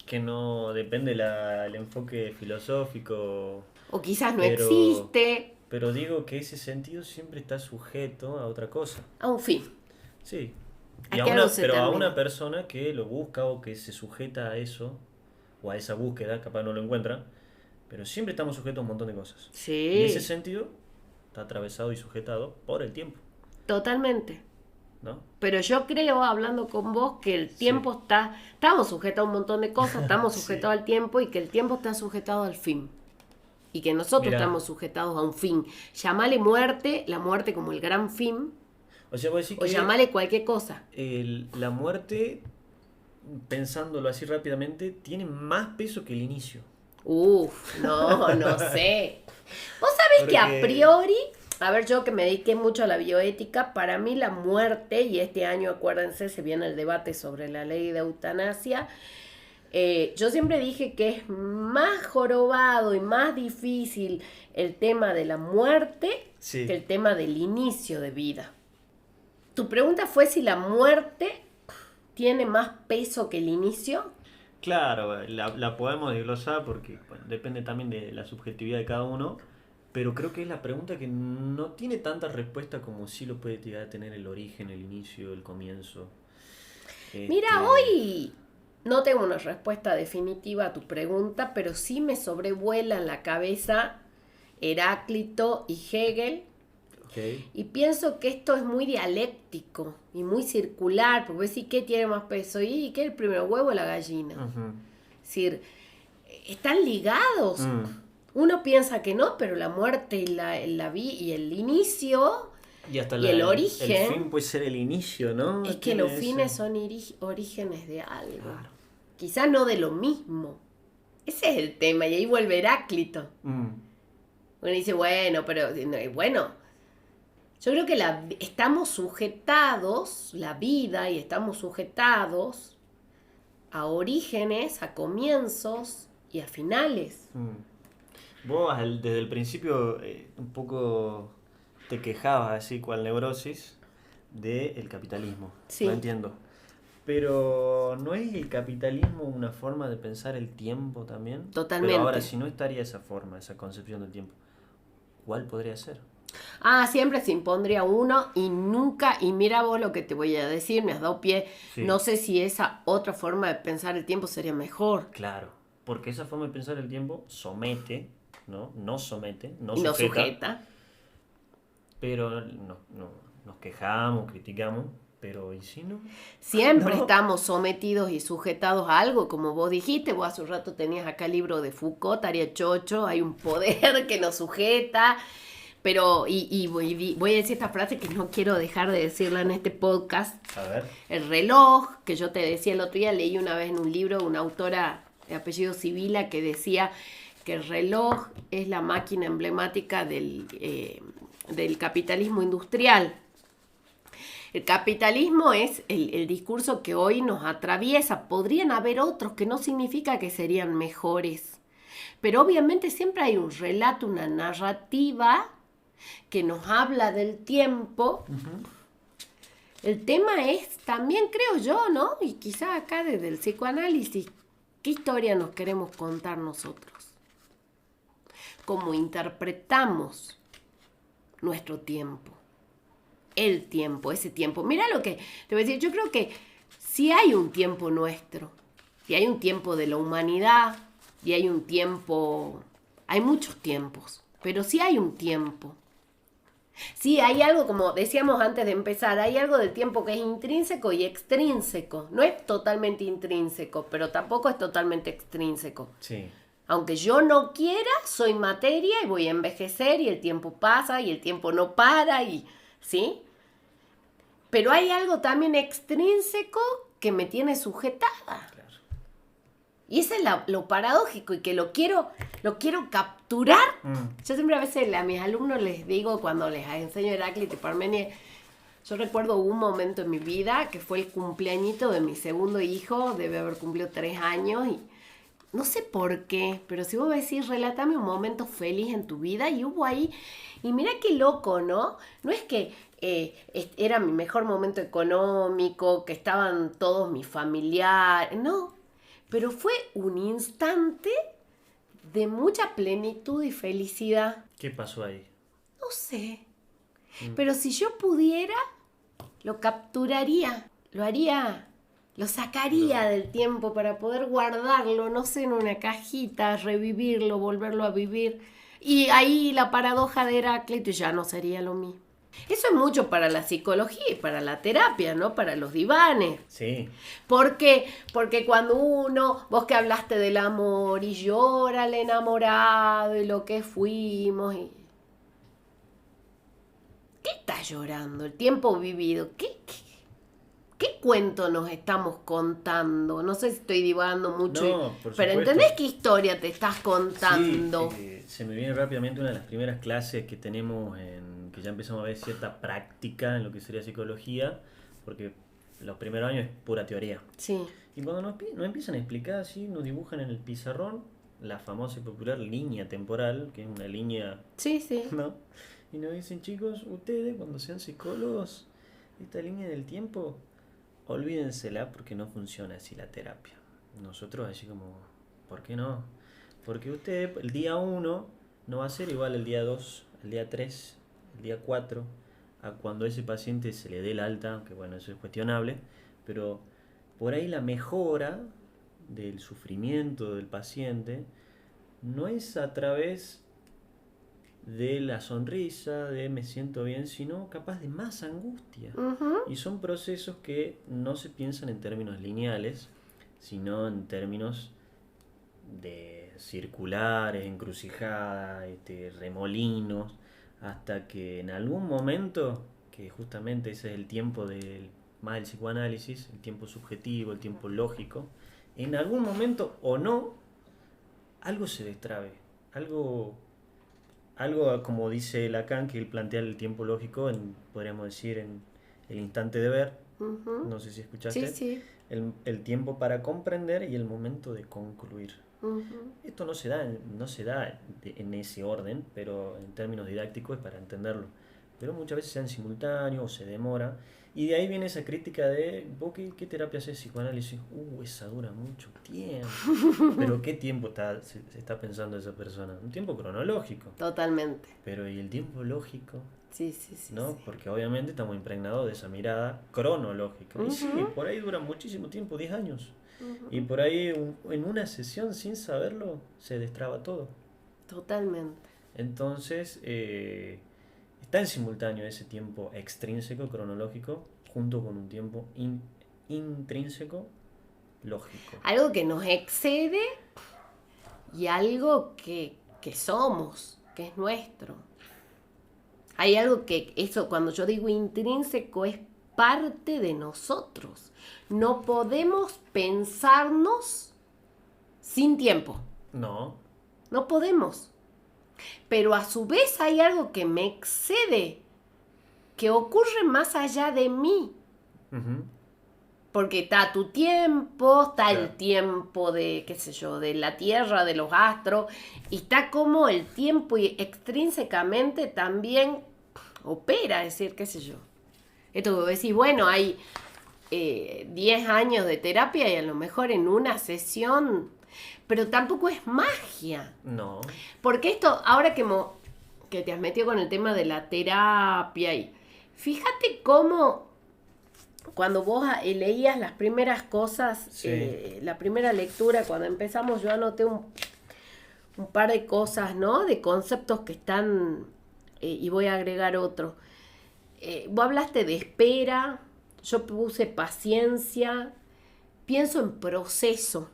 Que no depende el enfoque filosófico. O quizás no existe. Pero digo que ese sentido siempre está sujeto a otra cosa. A un fin. Sí. Pero a una persona que lo busca o que se sujeta a eso, o a esa búsqueda, capaz no lo encuentra, pero siempre estamos sujetos a un montón de cosas. Sí. Y ese sentido está atravesado y sujetado por el tiempo. Totalmente. ¿No? Pero yo creo, hablando con vos, que el tiempo estamos sujetos a un montón de cosas, estamos sujetos al tiempo y que el tiempo está sujetado al fin. Y que nosotros estamos sujetados a un fin. Llamale muerte, la muerte como el gran fin. O sea, vos decís que llamale cualquier cosa. La muerte, pensándolo así rápidamente, tiene más peso que el inicio. No sé. Vos sabés que a priori, a ver, yo que me dediqué mucho a la bioética, para mí la muerte, y este año, acuérdense, se viene el debate sobre la ley de eutanasia, yo siempre dije que es más jorobado y más difícil el tema de la muerte que el tema del inicio de vida. Tu pregunta fue si la muerte tiene más peso que el inicio. Claro, la podemos desglosar porque depende también de la subjetividad de cada uno, pero creo que es la pregunta que no tiene tanta respuesta como sí lo puede llegar a tener el origen, el inicio, el comienzo. Mira, hoy no tengo una respuesta definitiva a tu pregunta, pero sí me sobrevuela en la cabeza Heráclito y Hegel. Okay. Y pienso que esto es muy dialéctico y muy circular, porque decís, ¿qué tiene más peso? ¿Y qué es el primer huevo o la gallina? Uh-huh. Es decir, están ligados. Uno piensa que no, pero la muerte y el inicio y el origen. El fin puede ser el inicio, ¿no? Es que los fines son orígenes de algo. Claro. Quizás no de lo mismo. Ese es el tema, y ahí vuelve Heráclito. Uno dice, bueno, pero bueno. Yo creo que estamos sujetados, la vida, y estamos sujetados a orígenes, a comienzos y a finales. Vos desde el principio un poco te quejabas así cual neurosis del capitalismo. Sí. Lo entiendo. Pero ¿no es el capitalismo una forma de pensar el tiempo también? Totalmente. Pero ahora, si no estaría esa forma, esa concepción del tiempo, ¿cuál podría ser? Siempre se impondría uno y nunca, y mira vos lo que te voy a decir, me has dado pie, sí. No sé si esa otra forma de pensar el tiempo sería mejor. Claro, porque esa forma de pensar el tiempo somete, no somete, no sujeta. Pero nos quejamos, criticamos, pero ¿y si no? Siempre estamos sometidos y sujetados a algo, como vos dijiste, vos hace un rato tenías acá el libro de Foucault, Tarea Chocho, hay un poder que nos sujeta. Pero, y voy a decir esta frase que no quiero dejar de decirla en este podcast. A ver. El reloj, que yo te decía el otro día, leí una vez en un libro de una autora de apellido Sibila que decía, que el reloj es la máquina emblemática del capitalismo industrial. El capitalismo es el discurso que hoy nos atraviesa. Podrían haber otros que no significa que serían mejores. Pero obviamente siempre hay un relato, una narrativa que nos habla del tiempo. Uh-huh. El tema es también, creo yo, ¿no? Y quizá acá desde el psicoanálisis, ¿qué historia nos queremos contar nosotros? ¿Cómo interpretamos nuestro tiempo? El tiempo, ese tiempo. Mira lo que te voy a decir, yo creo que si hay un tiempo nuestro, y hay un tiempo de la humanidad, y hay un tiempo, hay muchos tiempos, pero sí hay un tiempo. Sí, hay algo, como decíamos antes de empezar, hay algo del tiempo que es intrínseco y extrínseco. No es totalmente intrínseco, pero tampoco es totalmente extrínseco. Sí. Aunque yo no quiera, soy materia y voy a envejecer y el tiempo pasa y el tiempo no para y... ¿sí? Pero hay algo también extrínseco que me tiene sujetada. Claro. Y ese es lo paradójico y que lo quiero capturar. Yo siempre a veces a mis alumnos les digo, cuando les enseño Heráclito y Parménides, yo recuerdo un momento en mi vida que fue el cumpleañito de mi segundo hijo, debe haber cumplido 3 años y no sé por qué, pero si vos me decís, relátame un momento feliz en tu vida, y hubo ahí, y mira qué loco, ¿no? No es que era mi mejor momento económico, que estaban todos mis familiares, no, pero fue un instante de mucha plenitud y felicidad. ¿Qué pasó ahí? No sé, pero si yo pudiera, lo capturaría, lo haría... Lo sacaría del tiempo para poder guardarlo, no sé, en una cajita, revivirlo, volverlo a vivir. Y ahí la paradoja de Heráclito ya no sería lo mismo. Eso es mucho para la psicología y para la terapia, ¿no? Para los divanes. Sí. ¿Por qué? Porque cuando vos que hablaste del amor y llora el enamorado y lo que fuimos. ¿Qué estás llorando? El tiempo vivido. ¿Qué cuento nos estamos contando? No sé si estoy divagando mucho, pero ¿entendés qué historia te estás contando? Sí, se me viene rápidamente una de las primeras clases que tenemos, que ya empezamos a ver cierta práctica en lo que sería psicología, porque los primeros años es pura teoría. Sí. Y cuando nos empiezan a explicar así, nos dibujan en el pizarrón la famosa y popular línea temporal, que es una línea... Sí. ¿No? Y nos dicen, chicos, ustedes cuando sean psicólogos, esta línea del tiempo... olvídensela porque no funciona así la terapia. Nosotros así como, ¿por qué no? Porque usted el día 1 no va a ser igual el día 2, el día 3, el día 4, a cuando ese paciente se le dé el alta, aunque bueno, eso es cuestionable, pero por ahí la mejora del sufrimiento del paciente no es a través de la sonrisa, de me siento bien, sino capaz de más angustia. Uh-huh. Y son procesos que no se piensan en términos lineales, sino en términos de circulares, encrucijadas, remolinos, hasta que en algún momento, que justamente ese es el tiempo más del psicoanálisis, el tiempo subjetivo, el tiempo lógico, en algún momento o no, algo se destrabe, algo como dice Lacan, que él plantea el tiempo lógico, podríamos decir, en el instante de ver. Uh-huh. No sé si escuchaste. Sí. El tiempo para comprender y el momento de concluir. Uh-huh. Esto no se da en ese orden, pero en términos didácticos es para entenderlo. Pero muchas veces se da en simultáneo o se demora. Y de ahí viene esa crítica de, ¿vos qué terapia haces? Psicoanálisis. Esa dura mucho tiempo. Pero ¿qué tiempo se está pensando esa persona? Un tiempo cronológico. Totalmente. Pero ¿y el tiempo lógico? Sí. ¿No? Sí. Porque obviamente estamos impregnados de esa mirada cronológica. Uh-huh. Y sí, por ahí dura muchísimo tiempo, 10 años. Uh-huh. Y por ahí en una sesión, sin saberlo, se destraba todo. Totalmente. Entonces... está en simultáneo ese tiempo extrínseco, cronológico, junto con un tiempo intrínseco, lógico. Algo que nos excede y algo que somos, que es nuestro. Hay algo que, eso cuando yo digo intrínseco, es parte de nosotros. No podemos pensarnos sin tiempo. No. No podemos. Pero a su vez hay algo que me excede, que ocurre más allá de mí. Ujú. Porque está tu tiempo, está Claro. el tiempo de, qué sé yo, de la Tierra, de los astros, y está como el tiempo y extrínsecamente también opera, es decir, qué sé yo. Esto que vos decís, bueno, hay 10 años de terapia y a lo mejor en una sesión, pero tampoco es magia. No. Porque esto, ahora que te has metido con el tema de la terapia, y fíjate cómo cuando vos leías las primeras cosas, Sí. la primera lectura, cuando empezamos, yo anoté un par de cosas, ¿no? De conceptos que están, y voy a agregar otro. Vos hablaste de espera, yo puse paciencia, pienso en proceso.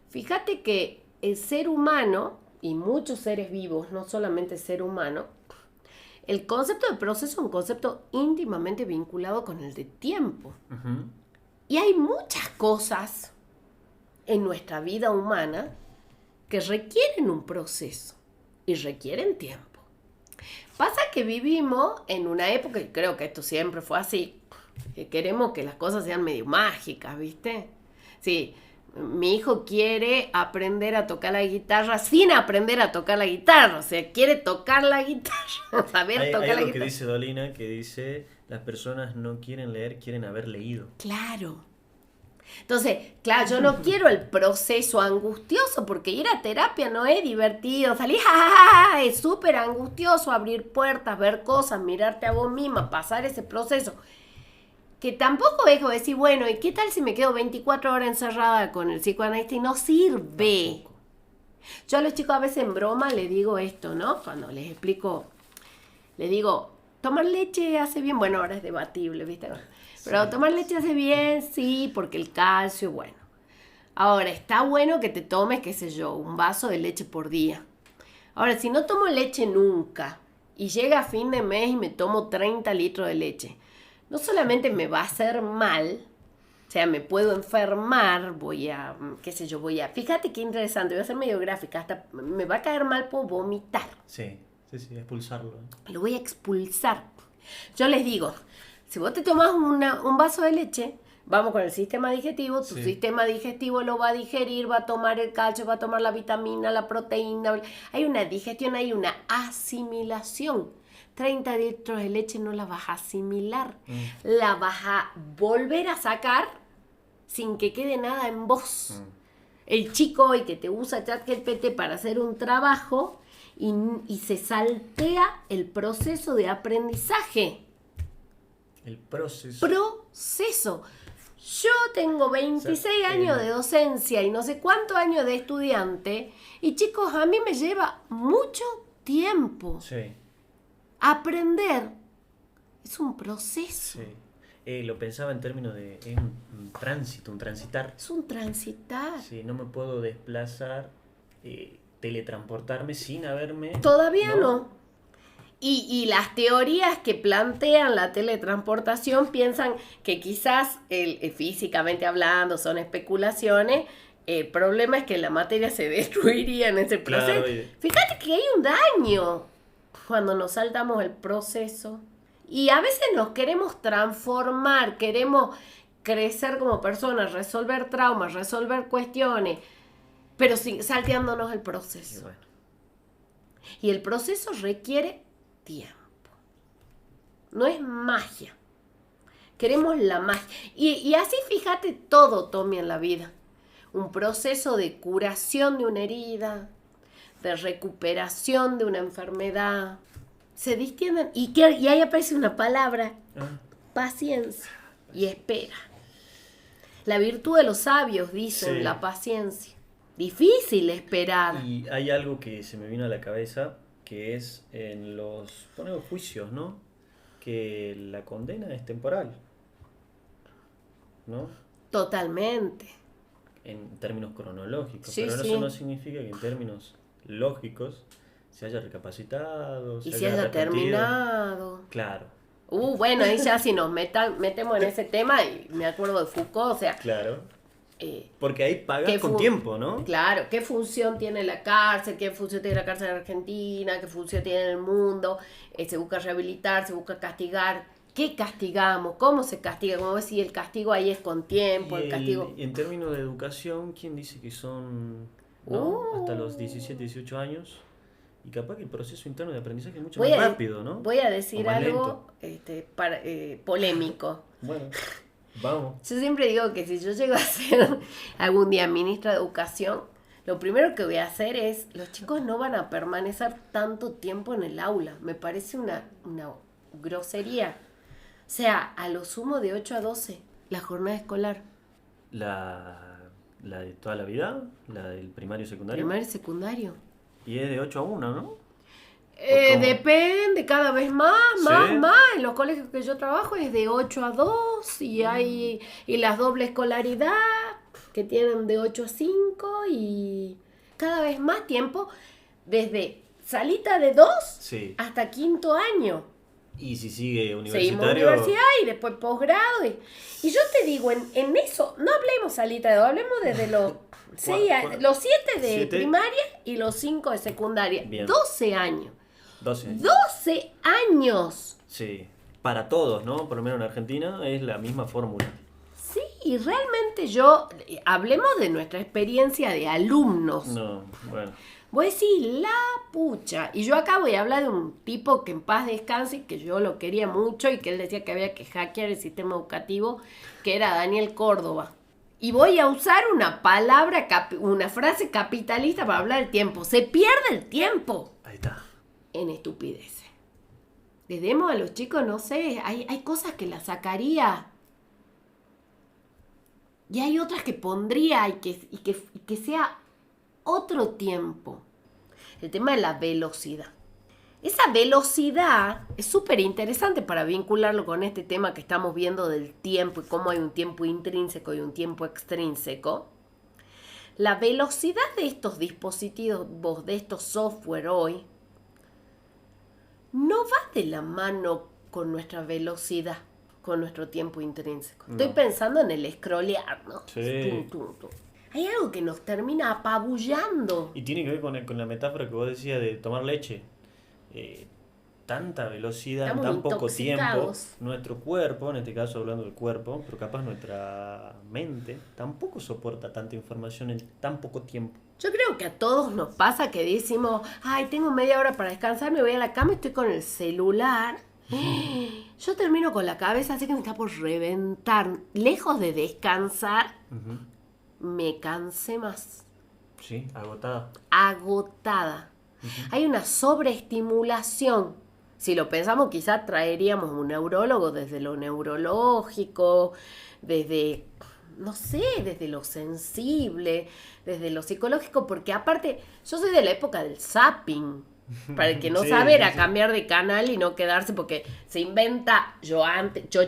Fíjate que el ser humano, y muchos seres vivos, no solamente ser humano, el concepto de proceso es un concepto íntimamente vinculado con el de tiempo. Ujú. Y hay muchas cosas en nuestra vida humana que requieren un proceso y requieren tiempo. Pasa que vivimos en una época, y creo que esto siempre fue así, que queremos que las cosas sean medio mágicas, ¿viste? Sí, mi hijo quiere aprender a tocar la guitarra sin aprender a tocar la guitarra, o sea, quiere tocar la guitarra, saber Hay tocar la algo que guitarra. dice Dolina, que dice, las personas no quieren leer, quieren haber leído. Claro. Entonces, claro, yo no quiero el proceso angustioso, porque ir a terapia no es divertido, salir, ¡ja! Es súper angustioso abrir puertas, ver cosas, mirarte a vos misma, pasar ese proceso. Que tampoco es como decir, bueno, ¿y qué tal si me quedo 24 horas encerrada con el psicoanalista y no sirve? Tampoco. Yo a los chicos a veces en broma les digo esto, ¿no? Cuando les explico, les digo, tomar leche hace bien, bueno, ahora es debatible, ¿viste? Pero Sí. tomar leche hace bien, sí, porque el calcio, bueno. Ahora, está bueno que te tomes, qué sé yo, un vaso de leche por día. Ahora, si no tomo leche nunca y llega a fin de mes y me tomo 30 litros de leche, no solamente me va a hacer mal, o sea, me puedo enfermar, voy a, qué sé yo, fíjate qué interesante, voy a ser medio gráfica, hasta me va a caer mal, puedo vomitar, Sí, expulsarlo. lo voy a expulsar. Yo les digo, si vos te tomás un vaso de leche, vamos con el sistema digestivo, tu Sí. sistema digestivo lo va a digerir, va a tomar el calcio, va a tomar la vitamina, la proteína, hay una digestión, hay una asimilación. 30 litros de leche no la vas a asimilar, la vas a volver a sacar sin que quede nada en vos. El chico hoy que te usa ChatGPT para hacer un trabajo y se saltea el proceso de aprendizaje. El proceso. Proceso. Yo tengo 26 O sea, años de docencia y no sé cuántos años de estudiante, y chicos, a mí me lleva mucho tiempo. Sí, Aprender es un proceso, sí. Lo pensaba en términos de es un tránsito, un transitar. es un transitar. Sí, no me puedo desplazar, teletransportarme sin haberme... Todavía no. Y las teorías que plantean la teletransportación piensan que quizás físicamente hablando son especulaciones. El problema es que la materia se destruiría en ese proceso. Claro, Fíjate que hay un daño cuando nos saltamos el proceso. Y a veces nos queremos transformar, queremos crecer como personas, resolver traumas, resolver cuestiones, pero salteándonos el y proceso. bueno, Y el proceso requiere tiempo. No es magia. Queremos la magia. Y así fíjate todo, Tommy, en la vida. Un proceso de curación de una herida, de recuperación de una enfermedad. Se distienden. Y ahí aparece una palabra: paciencia y espera. La virtud de los sabios, dicen, Sí. la paciencia. Difícil esperar. y hay algo que se me vino a la cabeza, que es en los juicios, ¿no? Que la condena es temporal, ¿no? Totalmente. En términos cronológicos, Sí, pero sí. eso no significa que en términos lógicos se haya recapacitado, Y se se haya haya arrepentido. terminado. Claro, Bueno, ahí ya si nos metemos en ese tema, y me acuerdo de Foucault, o sea, claro. Porque ahí pagas ¿Qué con tiempo, ¿no? Claro, qué función tiene la cárcel, qué función tiene la cárcel en Argentina, qué función tiene en el mundo, se busca rehabilitar, se busca castigar, qué castigamos, cómo se castiga, como ves si el castigo ahí es con tiempo, el castigo... Y en términos de educación, ¿quién dice que son, no, hasta los 17, 18 años? Y capaz que el proceso interno de aprendizaje es mucho más rápido, ¿no? Voy a O decir más algo lento. polémico. Bueno, vamos. Yo siempre digo que si yo llego a ser algún día ministra de Educación, lo primero que voy a hacer es, los chicos no van a permanecer tanto tiempo en el aula. Me parece una grosería. O sea, a lo sumo de 8 a 12, la jornada escolar. La de toda la vida, la del primario y secundario. Primario y secundario. Y es de 8 a 1, ¿no? Depende, cada vez más. ¿Sí? En los colegios que yo trabajo es de 8 a 2 y hay las doble escolaridad que tienen de 8 a 5 y cada vez más tiempo desde salita de 2 Sí. hasta quinto año. Y si sigue Seguimos universitario... universidad y después posgrado. Y yo te digo, en eso, no hablemos salita de 2, hablemos desde los los 7 de 7. primaria y los 5 de secundaria. Bien. 12 años. 12 años. 12 años. Sí. Para todos, ¿no? Por lo menos en Argentina es la misma fórmula. Sí, y realmente hablemos de nuestra experiencia de alumnos. No, bueno. Voy a decir, la pucha. Y yo acá voy a hablar de un tipo que en paz descanse, que yo lo quería mucho y que él decía que había que hackear el sistema educativo, que era Daniel Córdoba. Y voy a usar una palabra, una frase capitalista para hablar del tiempo. Se pierde el tiempo Ahí está. en estupideces. Le demos a los chicos, no sé, hay cosas que las sacaría. Y hay otras que pondría y que sea otro tiempo. El tema de la velocidad. Esa velocidad es súper interesante para vincularlo con este tema que estamos viendo del tiempo y cómo hay un tiempo intrínseco y un tiempo extrínseco. La velocidad de estos dispositivos, de estos software hoy, no va de la mano con nuestra velocidad, con nuestro tiempo intrínseco. Estoy pensando en el scrollear, ¿no? Sí. Hay algo que nos termina apabullando. Y tiene que ver con la metáfora que vos decías de tomar leche. Tanta velocidad en Estamos tan poco tiempo. intoxicados. Nuestro cuerpo, en este caso hablando del cuerpo, pero capaz nuestra mente, tampoco soporta tanta información en tan poco tiempo. Yo creo que a todos nos pasa que decimos, ay, tengo media hora para descansar, me voy a la cama y estoy con el celular. Yo termino con la cabeza así que me está por reventar. Lejos de descansar, me cansé más. Sí, agotada. Agotada. Hay una sobreestimulación. Si lo pensamos, quizás traeríamos un neurólogo desde lo neurológico, desde, no sé, desde lo sensible, desde lo psicológico, porque aparte, yo soy de la época del zapping. Para el que no Sí, sabe, era sí. cambiar de canal y no quedarse, porque se inventa, yo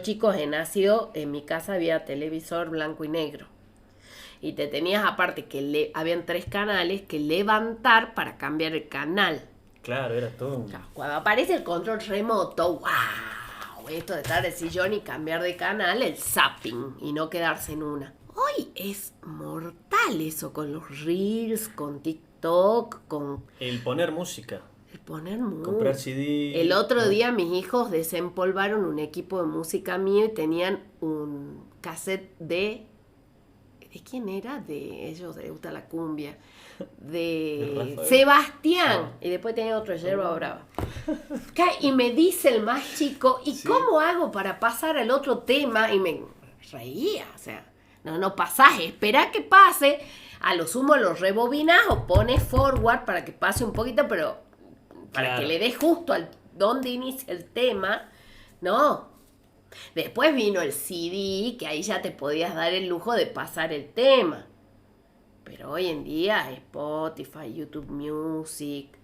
chicos, he nacido, en mi casa había televisor blanco y negro. Y te tenías aparte que habían 3 canales que levantar para cambiar el canal. Claro, era todo un... Cuando aparece el control remoto, wow, esto de estar en el sillón y cambiar de canal, el zapping y no quedarse en una. Hoy es mortal eso con los reels, con TikTok, con El poner música. el poner música. Comprar CD. El otro día mis hijos desempolvaron un equipo de música mío y tenían un cassette ¿de quién era? De ellos, les gusta la cumbia. De Rafael. Sebastián. Y después tenía otro de Yerba Brava. Y me dice el más chico, ¿y cómo hago para pasar al otro tema? Y me reía, o sea, no pasás, espera que pase. A lo sumo lo rebobinás o pones forward para que pase un poquito, pero para Claro. que le des justo al donde inicia el tema. No. Después vino el CD, que ahí ya te podías dar el lujo de pasar el tema. Pero hoy en día Spotify, YouTube Music,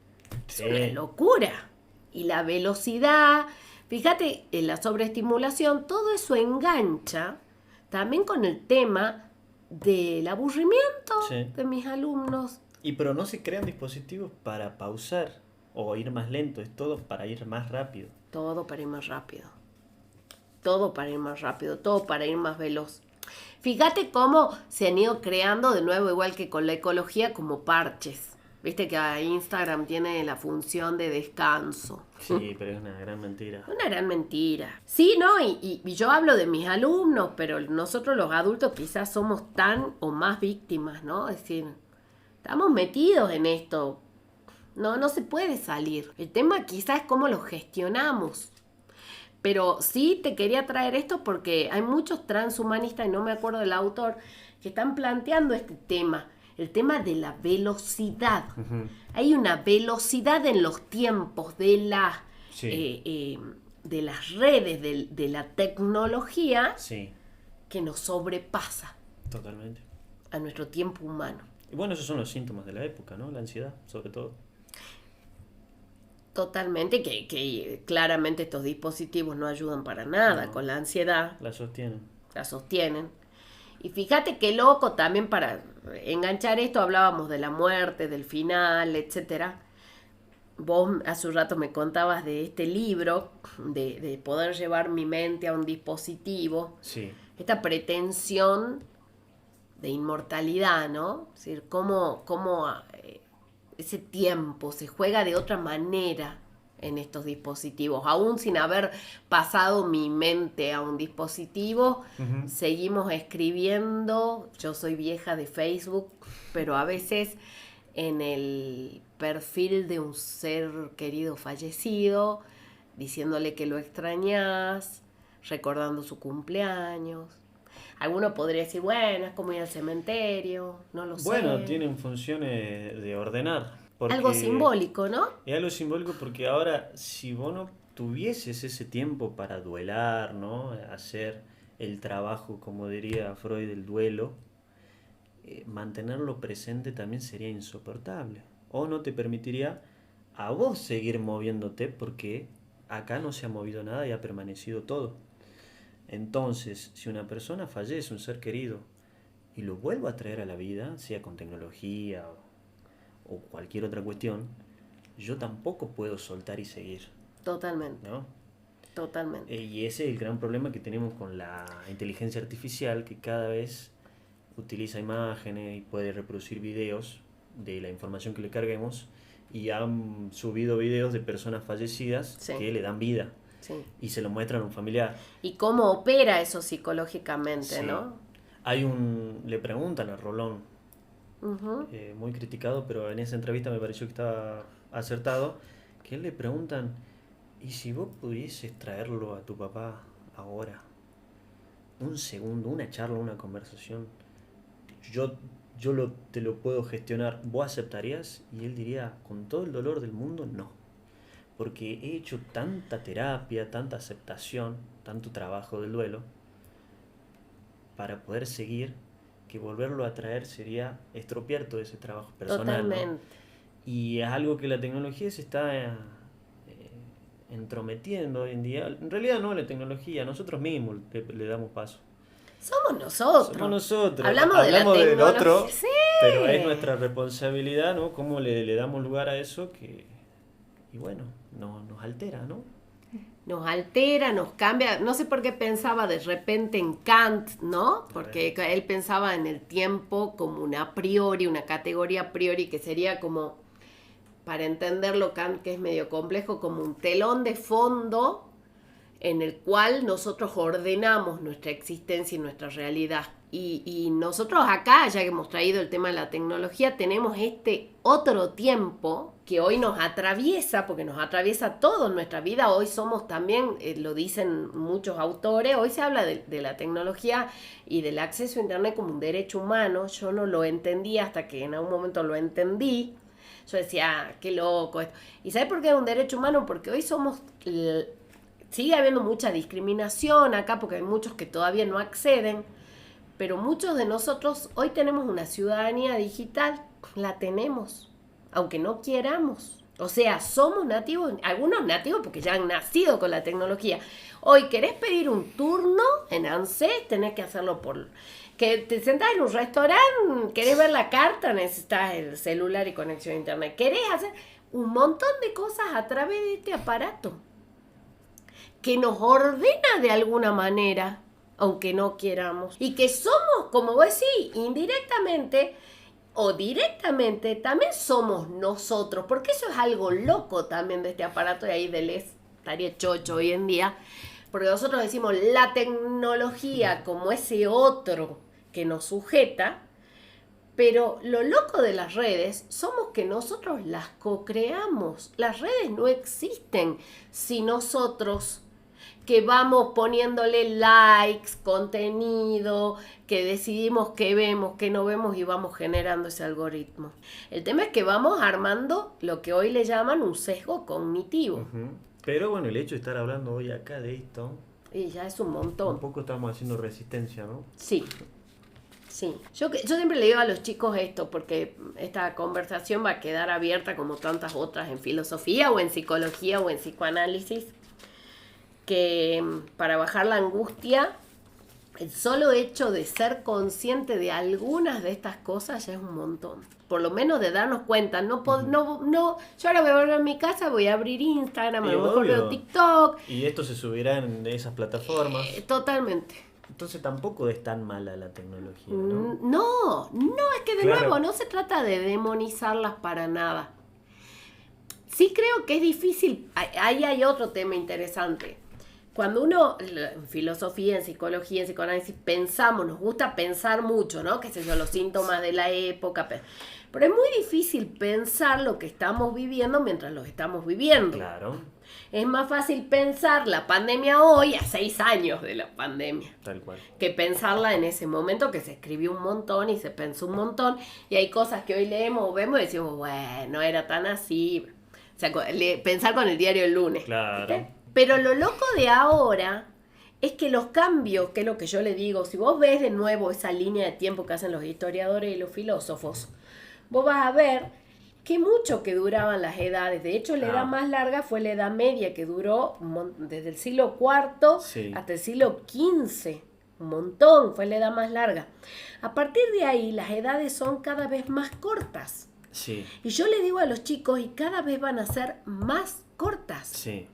es una locura. Y la velocidad, fíjate, en la sobreestimulación, todo eso engancha también con el tema del aburrimiento de mis alumnos. Y pero no se crean dispositivos para pausar o ir más lento, es todo para ir más rápido. Todo para ir más rápido. Todo para ir más rápido, todo para ir más veloz. Fíjate cómo se han ido creando de nuevo, igual que con la ecología, como parches. Viste que Instagram tiene la función de descanso. Sí, pero es una gran mentira. Una gran mentira. Sí, ¿no? Y yo hablo de mis alumnos, pero nosotros los adultos quizás somos tan o más víctimas, ¿no? Es decir, estamos metidos en esto. No se puede salir. El tema quizás es cómo lo gestionamos. Pero sí te quería traer esto porque hay muchos transhumanistas, y no me acuerdo del autor, que están planteando este tema. El tema de la velocidad. Uh-huh. Hay una velocidad en los tiempos de las redes, de la tecnología, que nos sobrepasa. Totalmente. A nuestro tiempo humano. Y bueno, esos son los síntomas de la época, ¿no? La ansiedad, sobre todo. Totalmente, que claramente estos dispositivos no ayudan para nada con la ansiedad. La sostienen. Y fíjate qué loco también, para enganchar esto, hablábamos de la muerte, del final, etcétera. Vos hace un rato me contabas de este libro, de poder llevar mi mente a un dispositivo. Sí. Esta pretensión de inmortalidad, ¿no? Es decir, cómo ese tiempo se juega de otra manera en estos dispositivos. Aún sin haber pasado mi mente a un dispositivo, uh-huh, seguimos escribiendo. Yo soy vieja de Facebook, pero a veces en el perfil de un ser querido fallecido, diciéndole que lo extrañas, recordando su cumpleaños. Alguno podría decir, bueno, es como ir al cementerio, no lo sé. Bueno, tienen funciones de ordenar. Algo simbólico, ¿no? Es algo simbólico porque ahora, si vos no tuvieses ese tiempo para duelar, ¿no? Hacer el trabajo, como diría Freud, del duelo, mantenerlo presente también sería insoportable. O no te permitiría a vos seguir moviéndote porque acá no se ha movido nada y ha permanecido todo. Entonces, si una persona fallece, un ser querido, y lo vuelvo a traer a la vida, sea con tecnología o cualquier otra cuestión, yo tampoco puedo soltar y seguir. Totalmente. ¿No? Totalmente. Y ese es el gran problema que tenemos con la inteligencia artificial, que cada vez utiliza imágenes y puede reproducir videos de la información que le carguemos, y han subido videos de personas fallecidas que le dan vida. Sí. Y se lo muestran a un familiar. Y cómo opera eso psicológicamente, ¿no? Le preguntan a Rolón, uh-huh, muy criticado, pero en esa entrevista me pareció que estaba acertado, que le preguntan, ¿y si vos pudieses traerlo a tu papá ahora? Un segundo, una charla, una conversación, te lo puedo gestionar, ¿vos aceptarías? Y él diría, con todo el dolor del mundo, no. Porque he hecho tanta terapia, tanta aceptación, tanto trabajo del duelo, para poder seguir, que volverlo a traer sería estropear todo ese trabajo personal. Totalmente. ¿No? Y es algo que la tecnología se está entrometiendo hoy en día. En realidad no la tecnología, nosotros mismos le damos paso. Somos nosotros. Hablamos del otro, sí, pero es nuestra responsabilidad, ¿no? Cómo le damos lugar a eso y bueno, nos altera, ¿no? Nos altera, nos cambia. No sé por qué pensaba de repente en Kant, ¿no? Porque él pensaba en el tiempo como una categoría a priori, que sería como, para entenderlo Kant, que es medio complejo, como un telón de fondo en el cual nosotros ordenamos nuestra existencia y nuestra realidad. Y nosotros acá, ya que hemos traído el tema de la tecnología, tenemos este otro tiempo que hoy nos atraviesa, porque nos atraviesa todo en nuestra vida. Hoy somos también, lo dicen muchos autores, hoy se habla de la tecnología y del acceso a Internet como un derecho humano. Yo no lo entendía hasta que en algún momento lo entendí. Yo decía, qué loco esto. ¿Y sabes por qué es un derecho humano? Porque hoy sigue habiendo mucha discriminación acá, porque hay muchos que todavía no acceden. Pero muchos de nosotros hoy tenemos una ciudadanía digital, la tenemos, aunque no queramos. O sea, somos nativos, algunos nativos porque ya han nacido con la tecnología. Hoy querés pedir un turno en ANSES, tenés que hacerlo que te sentás en un restaurante, querés ver la carta, necesitas el celular y conexión a internet. Querés hacer un montón de cosas a través de este aparato que nos ordena de alguna manera. aunque no queramos. Y que somos, como vos decís, indirectamente o directamente, también somos nosotros, porque eso es algo loco también de este aparato, y ahí estaría chocho hoy en día, porque nosotros decimos la tecnología como ese otro que nos sujeta, pero lo loco de las redes somos que nosotros las co-creamos. Las redes no existen si nosotros que vamos poniéndole likes, contenido, que decidimos qué vemos, qué no vemos y vamos generando ese algoritmo. El tema es que vamos armando lo que hoy le llaman un sesgo cognitivo. Uh-huh. Pero bueno, el hecho de estar hablando hoy acá de esto, y ya es un montón. Un poco estamos haciendo resistencia, ¿no? Sí. Sí, yo siempre le digo a los chicos esto, porque esta conversación va a quedar abierta como tantas otras en filosofía o en psicología o en psicoanálisis, que para bajar la angustia, el solo hecho de ser consciente de algunas de estas cosas ya es un montón. Por lo menos de darnos cuenta, no, yo ahora voy a volver a mi casa, voy a abrir Instagram, a lo mejor veo TikTok. Y esto se subirá en esas plataformas. Totalmente. Entonces tampoco es tan mala la tecnología, ¿no? No, es que de nuevo no se trata de demonizarlas para nada. Sí creo que es difícil, ahí hay otro tema interesante. Cuando uno, en filosofía, en psicología, en psicoanálisis, pensamos, nos gusta pensar mucho, ¿no? Qué sé yo, los síntomas de la época. Pero es muy difícil pensar lo que estamos viviendo mientras lo estamos viviendo. Claro. Es más fácil pensar la pandemia hoy a 6 años de la pandemia. Tal cual. Que pensarla en ese momento que se escribió un montón y se pensó un montón. Y hay cosas que hoy leemos o vemos y decimos, bueno, no era tan así. O sea, pensar con el diario el lunes. Claro. ¿Viste? Pero lo loco de ahora es que los cambios, que es lo que yo le digo, si vos ves de nuevo esa línea de tiempo que hacen los historiadores y los filósofos, vos vas a ver que mucho que duraban las edades. De hecho, la edad más larga fue la Edad Media, que duró desde el siglo IV hasta el siglo XV. Un montón, fue la edad más larga. A partir de ahí, las edades son cada vez más cortas. Sí. Y yo le digo a los chicos, y cada vez van a ser más cortas. Sí.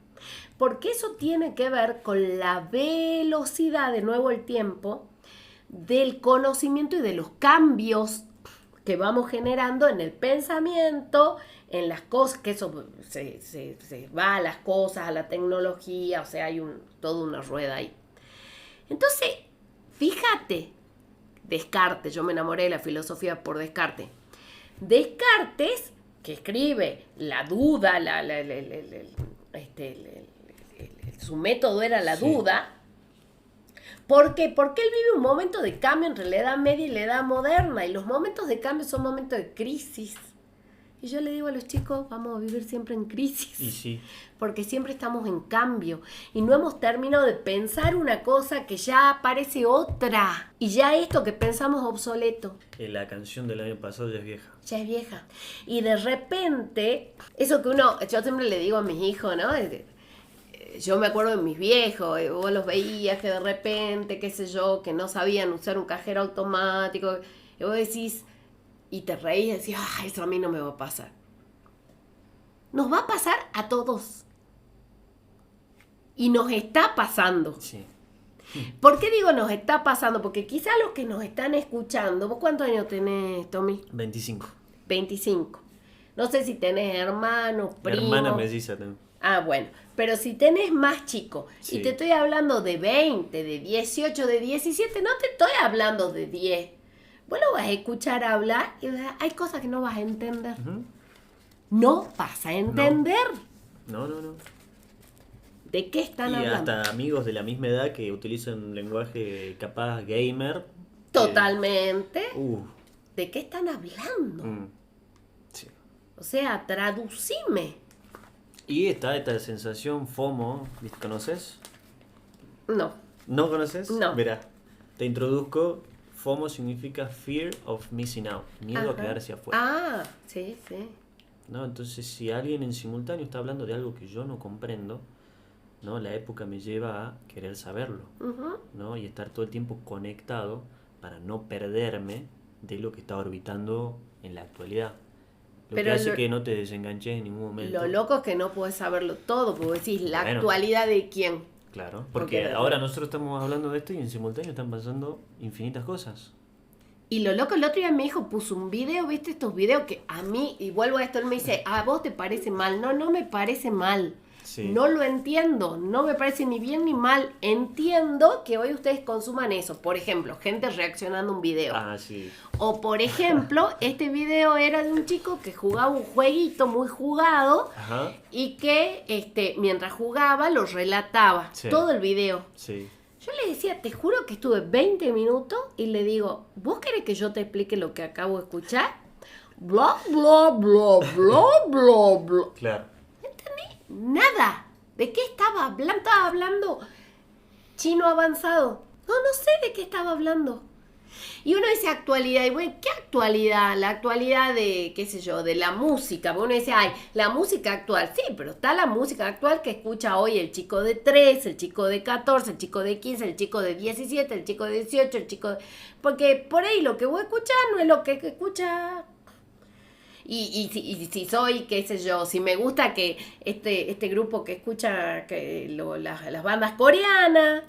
Porque eso tiene que ver con la velocidad, de nuevo el tiempo, del conocimiento y de los cambios que vamos generando en el pensamiento, en las cosas, que eso se va a las cosas, a la tecnología, o sea, hay toda una rueda ahí. Entonces, fíjate, Descartes, yo me enamoré de la filosofía por Descartes. Descartes, que escribe la duda, su método era la duda. ¿Por qué? Porque él vive un momento de cambio entre la Edad Media y la Edad Moderna, y los momentos de cambio son momentos de crisis. Y yo le digo a los chicos, vamos a vivir siempre en crisis. Y sí. Porque siempre estamos en cambio y no hemos terminado de pensar una cosa que ya aparece otra. Y ya esto que pensamos obsoleto. La canción del año pasado ya es vieja. Ya es vieja. Y de repente, eso que yo siempre le digo a mis hijos, ¿no? Yo me acuerdo de mis viejos, vos los veías que de repente, qué sé yo, que no sabían usar un cajero automático. Y vos decís, y te reís y decís, eso a mí no me va a pasar. Nos va a pasar a todos. Y nos está pasando. Sí. ¿Por qué digo nos está pasando? Porque quizá los que nos están escuchando, ¿vos cuántos años tenés, Tommy? 25. 25. No sé si tenés hermanos, primos. Hermana melliza también. Ah, bueno. Pero si tenés más chico, sí. Y te estoy hablando de 20, de 18, de 17, no te estoy hablando de 10. Vos lo vas a escuchar hablar y hay cosas que no vas a entender. Uh-huh. No vas a entender. No. ¿De qué están hablando? Y hasta amigos de la misma edad que utilizan un lenguaje capaz gamer. Totalmente. ¿De qué están hablando? Sí. O sea, traducime. Y está esta sensación FOMO, ¿conoces? No. ¿No conoces? No. Verá, te introduzco. FOMO significa Fear of Missing Out, miedo a quedarse afuera. Ah, sí. ¿No? Entonces, si alguien en simultáneo está hablando de algo que yo no comprendo, ¿no? La época me lleva a querer saberlo, ¿no? Y estar todo el tiempo conectado para no perderme de lo que está orbitando en la actualidad. Lo que hace que no te desenganches en ningún momento. Lo loco es que no podés saberlo todo, porque decís, ¿la actualidad de quién? Claro, porque ahora nosotros estamos hablando de esto y en simultáneo están pasando infinitas cosas. Y lo loco, el otro día mi hijo puso un video, ¿viste? Estos videos que a mí, y vuelvo a esto, él me dice, ¿a vos te parece mal? No, no me parece mal. Sí. No lo entiendo, no me parece ni bien ni mal. Entiendo que hoy ustedes consuman eso. Por ejemplo, gente reaccionando a un video. Ah, sí. O por ejemplo, este video era de un chico que jugaba un jueguito muy jugado. Ajá. Y que mientras jugaba lo relataba. Sí. Todo el video. Sí. Yo le decía, te juro que estuve 20 minutos y le digo, ¿vos querés que yo te explique lo que acabo de escuchar? Bla, bla, bla, bla, bla, bla. Claro. Nada. ¿De qué estaba hablando? Estaba hablando chino avanzado. No sé de qué estaba hablando. Y uno dice actualidad, y bueno, ¿qué actualidad? La actualidad de, qué sé yo, de la música. Uno dice, ay, la música actual. Sí, pero está la música actual que escucha hoy el chico de 13, el chico de 14, el chico de 15, el chico de 17, el chico de 18, el chico de... Porque por ahí lo que voy a escuchar no es lo que escucha... Y si soy, qué sé yo, si me gusta que este grupo que escucha las bandas coreanas,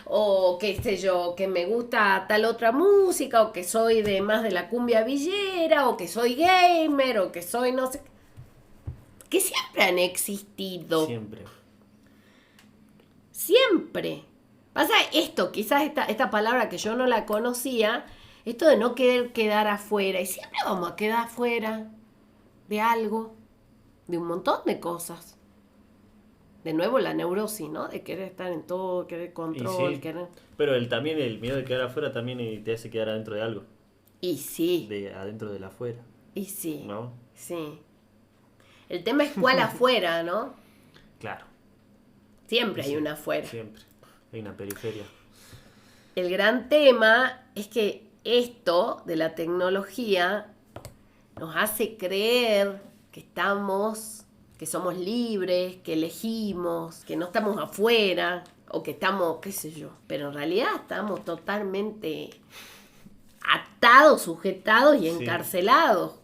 o qué sé yo, que me gusta tal otra música, o que soy de más de la cumbia villera, o que soy gamer, o que soy no sé... Que siempre han existido. Siempre. Pasa esto, quizás esta palabra que yo no la conocía, esto de no querer quedar afuera, y siempre vamos a quedar afuera de algo, de un montón de cosas. De nuevo la neurosis, ¿no? De querer estar en todo, querer control, sí. querer... Pero también el miedo de quedar afuera también te hace quedar adentro de algo. Y sí. De adentro del afuera. Y sí. ¿No? Sí. El tema es cuál afuera, ¿no? Claro. Siempre hay una afuera. Siempre. Hay una periferia. El gran tema es que esto de la tecnología nos hace creer que somos libres, que elegimos, que no estamos afuera, o que estamos, qué sé yo. Pero en realidad estamos totalmente atados, sujetados y encarcelados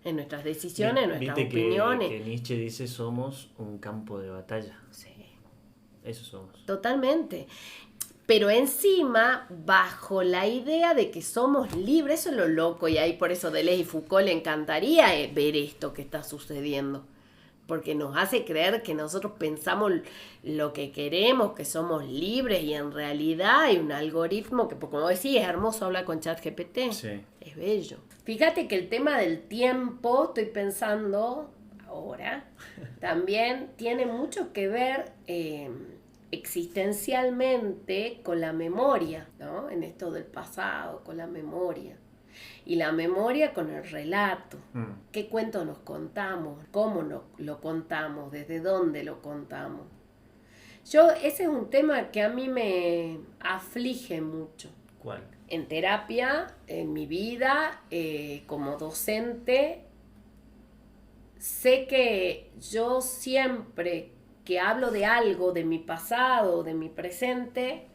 en nuestras decisiones, en nuestras opiniones. Que Nietzsche dice somos un campo de batalla. Sí. Eso somos. Totalmente. Pero encima, bajo la idea de que somos libres, eso es lo loco, y ahí por eso Deleuze y Foucault le encantaría ver esto que está sucediendo, porque nos hace creer que nosotros pensamos lo que queremos, que somos libres, y en realidad hay un algoritmo que, como decís, es hermoso hablar con ChatGPT. Sí. Es bello. Fíjate que el tema del tiempo, estoy pensando ahora, también tiene mucho que ver... existencialmente con la memoria, ¿no? En esto del pasado, con la memoria. Y la memoria con el relato. ¿Qué cuento nos contamos? ¿Cómo lo contamos? ¿Desde dónde lo contamos? Ese es un tema que a mí me aflige mucho. ¿Cuál? En terapia, en mi vida, como docente, sé que yo siempre que hablo de algo, de mi pasado, de mi presente,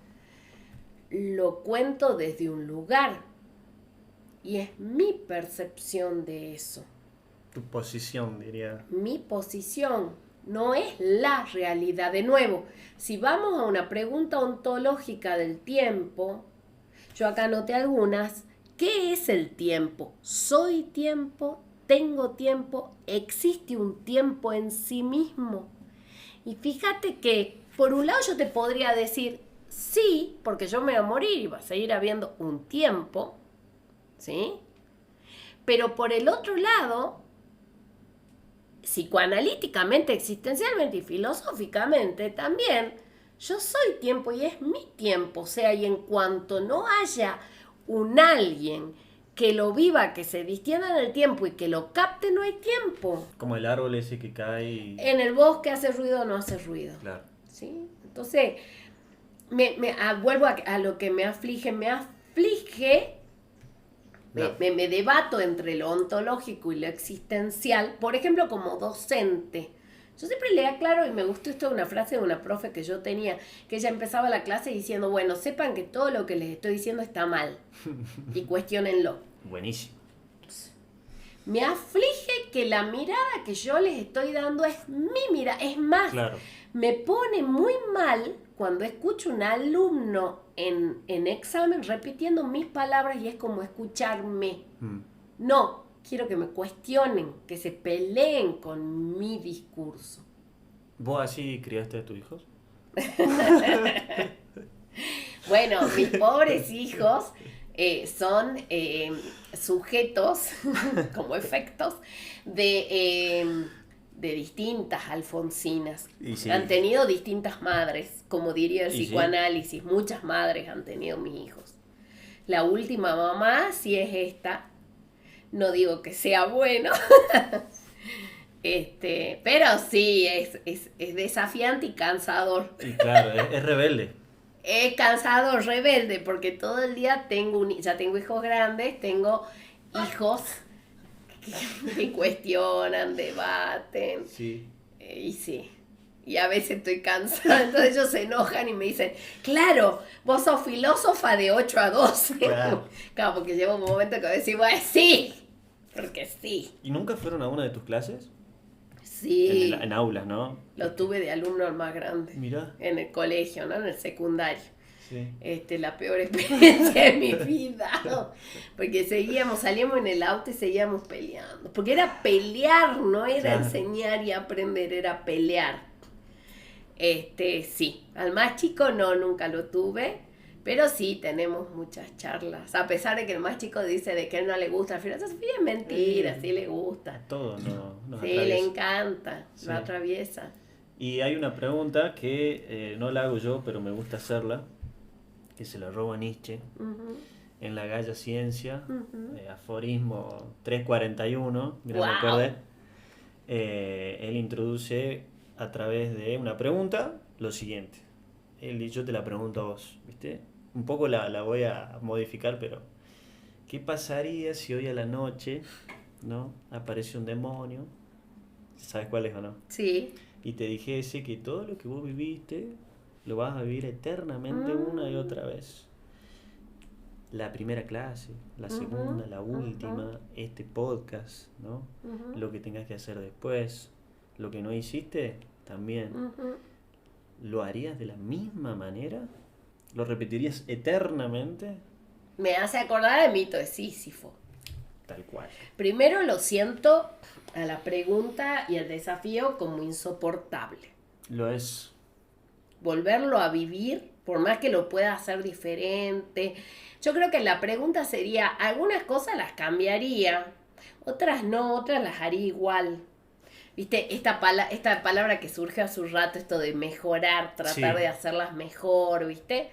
lo cuento desde un lugar. Y es mi percepción de eso. Tu posición, diría. Mi posición, no es la realidad. De nuevo, si vamos a una pregunta ontológica del tiempo, yo acá anoté algunas. ¿Qué es el tiempo? ¿Soy tiempo? ¿Tengo tiempo? ¿Existe un tiempo en sí mismo? Y fíjate que, por un lado yo te podría decir, sí, porque yo me voy a morir y va a seguir habiendo un tiempo, ¿sí? Pero por el otro lado, psicoanalíticamente, existencialmente y filosóficamente también, yo soy tiempo y es mi tiempo. O sea, y en cuanto no haya un alguien que lo viva, que se distienda en el tiempo y que lo capte, no hay tiempo. Como el árbol ese que cae y... En el bosque hace ruido o no hace ruido. Claro. ¿Sí? Entonces, vuelvo a lo que me aflige. Me debato entre lo ontológico y lo existencial. Por ejemplo, como docente. Yo siempre le aclaro, y me gustó esto de una frase de una profe que yo tenía, que ella empezaba la clase diciendo, bueno, sepan que todo lo que les estoy diciendo está mal y cuestiónenlo. Buenísimo. Me aflige que la mirada que yo les estoy dando es mi mirada. Es más, claro. Me pone muy mal cuando escucho un alumno en examen repitiendo mis palabras y es como escucharme. No, quiero que me cuestionen, que se peleen con mi discurso. ¿Vos así criaste a tus hijos? Bueno, mis pobres hijos son sujetos, como efectos, de distintas Alfonsinas. Y sí. Han tenido distintas madres, como diría el Y sí. psicoanálisis. Muchas madres han tenido mis hijos. La última mamá sí es esta. No digo que sea bueno. Pero sí, es desafiante y cansador. Y claro, es rebelde. Es cansador, rebelde, porque todo el día ya tengo hijos grandes, tengo hijos que cuestionan, debaten. Sí. Y sí, y a veces estoy cansada, entonces ellos se enojan y me dicen, claro, vos sos filósofa de 8 a 12. Claro. Claro, porque llega un momento que decimos, sí, porque sí. ¿Y nunca fueron a una de tus clases? Sí, En aulas, ¿no? lo tuve de alumno al más grande. Mirá. En el colegio, ¿no? En el secundario. Sí. La peor experiencia de mi vida, ¿no? Porque salíamos en el auto y seguíamos peleando. Porque era pelear, no era Claro. enseñar y aprender, era pelear. Sí, al más chico no, nunca lo tuve, pero sí tenemos muchas charlas. A pesar de que el más chico dice de que él no le gusta la filosofía, es mentira, sí le gusta. Todo nos Sí, atraviesa. le encanta, Sí. lo atraviesa. Y hay una pregunta que no la hago yo, pero me gusta hacerla, que se la robo a Nietzsche, Ujú. en la Gaia Ciencia, Ujú. aforismo 341, mira, me Wow. acordé. Él introduce a través de una pregunta lo siguiente. Yo te la pregunto a vos, ¿viste? Un poco la voy a modificar, pero ¿qué pasaría si hoy a la noche, ¿no? aparece un demonio? ¿Sabes cuál es o no? Sí. Y te dijese que todo lo que vos viviste lo vas a vivir eternamente una y otra vez. La primera clase, la segunda, la última, este podcast, ¿no? Ujú. Lo que tengas que hacer después, lo que no hiciste, también. Ujú. ¿Lo harías de la misma manera? ¿Lo repetirías eternamente? Me hace acordar el mito de Sísifo. Tal cual. Primero lo siento a la pregunta y el desafío como insoportable. Lo es. Volverlo a vivir, por más que lo pueda hacer diferente. Yo creo que la pregunta sería, algunas cosas las cambiaría, otras no, otras las haría igual. ¿Viste? Esta palabra que surge hace un rato, esto de mejorar, tratar Sí. de hacerlas mejor, ¿viste?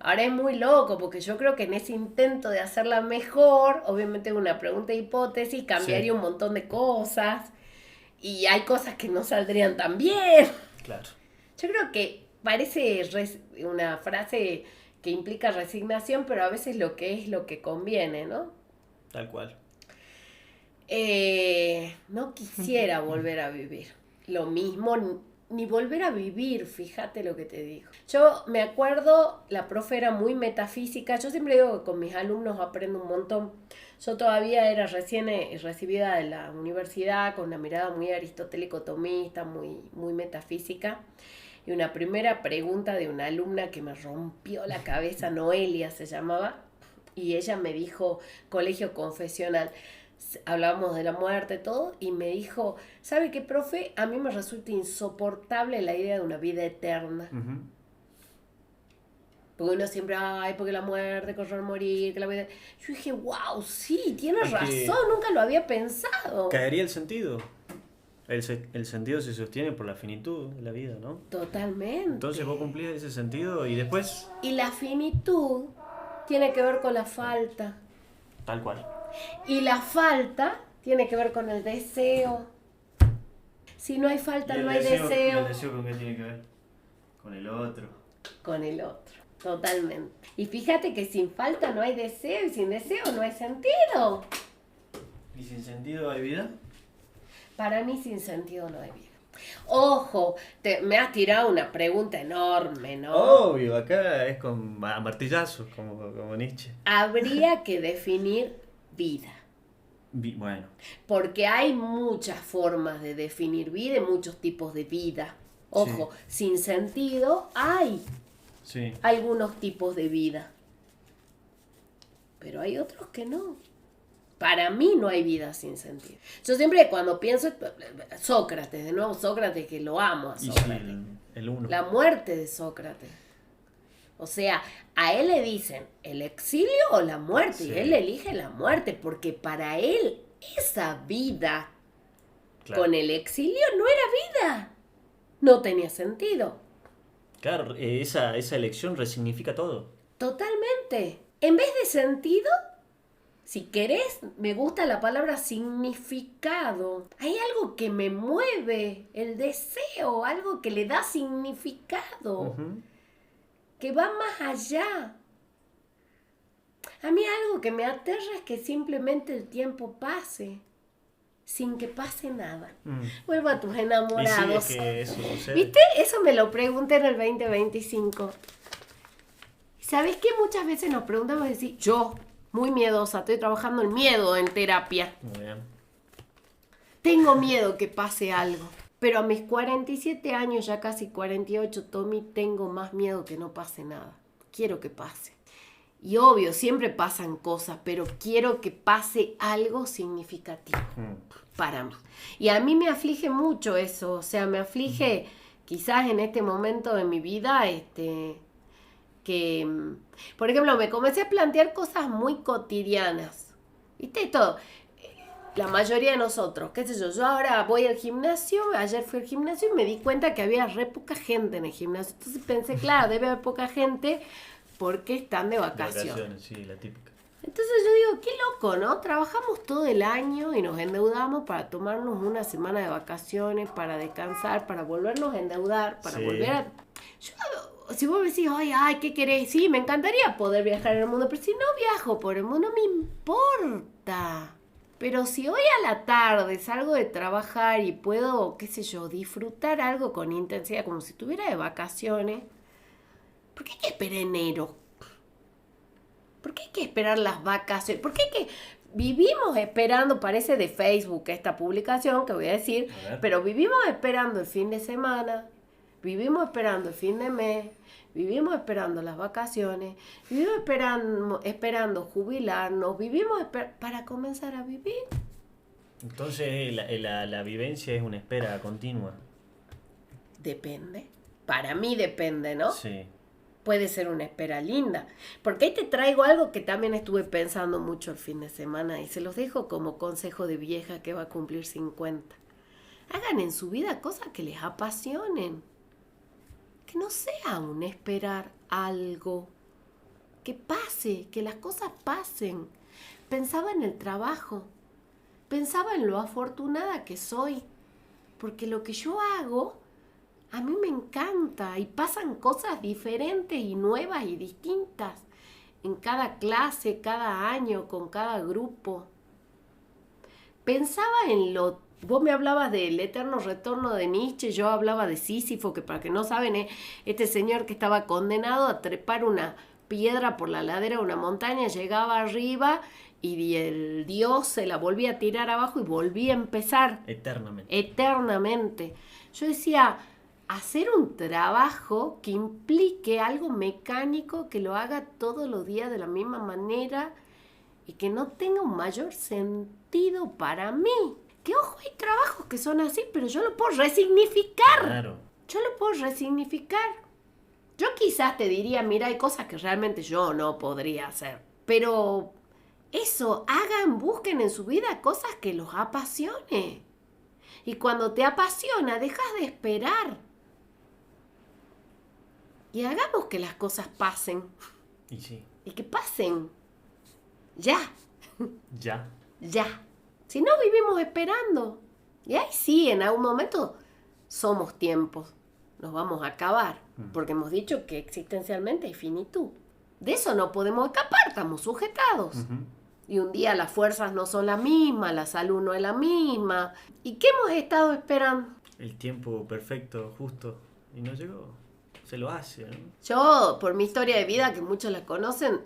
Ahora es muy loco, porque yo creo que en ese intento de hacerla mejor, obviamente una pregunta de hipótesis, cambiaría Sí. un montón de cosas, y hay cosas que no saldrían tan bien. Claro. Yo creo que parece una frase que implica resignación, pero a veces lo que es lo que conviene, ¿no? Tal cual. No quisiera volver a vivir lo mismo, ni volver a vivir, fíjate lo que te digo. Yo me acuerdo, la profe era muy metafísica, yo siempre digo que con mis alumnos aprendo un montón. Yo todavía era recién recibida de la universidad con una mirada muy aristotélico-tomista, muy metafísica. Y una primera pregunta de una alumna que me rompió la cabeza, Noelia se llamaba, y ella me dijo, colegio confesional, hablábamos de la muerte, todo, y me dijo, ¿sabe qué, profe? A mí me resulta insoportable la idea de una vida eterna. Ujú. Porque uno siempre, ay, porque la muerte, correr, morir, que la vida... Yo dije, wow, sí, tienes Es que- razón, nunca lo había pensado. Caería el sentido. El sentido se sostiene por la finitud de la vida, ¿no? Totalmente. Entonces vos cumplís ese sentido y después, Y la finitud tiene que ver con la falta. tal cual. Y la falta tiene que ver con el deseo. Si no hay falta, no hay deseo. ¿El deseo con qué tiene que ver? Con el otro. Con el otro, totalmente. Y fíjate que sin falta no hay deseo y sin deseo no hay sentido. ¿Y sin sentido hay vida? Para mí sin sentido no hay vida. Ojo, me has tirado una pregunta enorme, ¿no? Obvio, acá es con martillazos, como Nietzsche. Habría que definir vida. Bueno, Porque hay muchas formas de definir vida y muchos tipos de vida. Ojo, sin sentido hay Sí. algunos tipos de vida. Pero hay otros que no. Para mí no hay vida sin sentido. Yo siempre cuando pienso, Sócrates, de nuevo Sócrates, que lo amo a Y sí, Sócrates. el uno. La muerte de Sócrates. O sea, a él le dicen el exilio o la muerte. Sí. Y él elige la muerte porque para él esa vida Claro. con el exilio no era vida. No tenía sentido. Claro, esa elección resignifica todo. Totalmente. En vez de sentido, si querés, me gusta la palabra significado. Hay algo que me mueve, el deseo, algo que le da significado, Ujú. que va más allá. A mí algo que me aterra es que simplemente el tiempo pase, sin que pase nada. Vuelvo a tus Y sí, enamorados. es que eso sucede. ¿Viste? Eso me lo pregunté en el 2025. ¿Sabes qué? Muchas veces nos preguntamos, decir, yo, muy miedosa, estoy trabajando el miedo en terapia. Muy bien. Tengo miedo que pase algo. Pero a mis 47 años, ya casi 48, Tommy, tengo más miedo que no pase nada. Quiero que pase. Y obvio, siempre pasan cosas, pero quiero que pase algo significativo para mí. Y a mí me aflige mucho eso, o sea, me aflige quizás en este momento de mi vida, que, por ejemplo, me comencé a plantear cosas muy cotidianas. ¿Viste? Todo. La mayoría de nosotros, qué sé yo ahora voy al gimnasio, ayer fui al gimnasio y me di cuenta que había re poca gente en el gimnasio. Entonces pensé, claro, debe haber poca gente porque están de vacaciones. Sí, la típica. Entonces yo digo, qué loco, ¿no? Trabajamos todo el año y nos endeudamos para tomarnos una semana de vacaciones, para descansar, para volvernos a endeudar, para volver a... Si vos me decís, ay, ¿qué querés? Sí, me encantaría poder viajar en el mundo, pero si no viajo por el mundo, no me importa. Pero si hoy a la tarde salgo de trabajar y puedo, qué sé yo, disfrutar algo con intensidad, como si estuviera de vacaciones, ¿por qué hay que esperar enero? ¿Por qué hay que esperar las vacaciones? ¿Por qué hay que... Vivimos esperando, parece de Facebook esta publicación que voy a decir, pero vivimos esperando el fin de semana, vivimos esperando el fin de mes, vivimos esperando las vacaciones, vivimos esperando jubilarnos, vivimos para comenzar a vivir. Entonces la vivencia es una espera continua. Depende. Para mí depende, ¿no? Sí. Puede ser una espera linda. Porque ahí te traigo algo que también estuve pensando mucho el fin de semana y se los dejo como consejo de vieja que va a cumplir 50. Hagan en su vida cosas que les apasionen. Que no sea un esperar algo. Que pase, que las cosas pasen. Pensaba en el trabajo. Pensaba en lo afortunada que soy. Porque lo que yo hago... A mí me encanta y pasan cosas diferentes y nuevas y distintas en cada clase, cada año, con cada grupo. Pensaba en lo... Vos me hablabas del eterno retorno de Nietzsche, yo hablaba de Sísifo, que para que no saben, es este señor que estaba condenado a trepar una piedra por la ladera de una montaña, llegaba arriba y el dios se la volvía a tirar abajo y volvía a empezar. Eternamente. Yo decía... hacer un trabajo que implique algo mecánico, que lo haga todos los días de la misma manera y que no tenga un mayor sentido para mí. Que ojo, hay trabajos que son así, pero yo lo puedo resignificar. Claro. Yo lo puedo resignificar. Yo quizás te diría, mira, hay cosas que realmente yo no podría hacer. Pero eso, busquen en su vida cosas que los apasione. Y cuando te apasiona, dejas de esperar. Y hagamos que las cosas pasen. Y sí. Y que pasen. Ya. Ya. Ya. Si no, vivimos esperando. Y ahí sí, en algún momento somos tiempos. Nos vamos a acabar. Porque hemos dicho que existencialmente hay finitud. De eso no podemos escapar, estamos sujetados. Y un día las fuerzas no son las mismas, la salud no es la misma. ¿Y qué hemos estado esperando? El tiempo perfecto, justo. Y no llegó. Se lo hace, ¿no? Yo, por mi historia de vida, que muchos la conocen,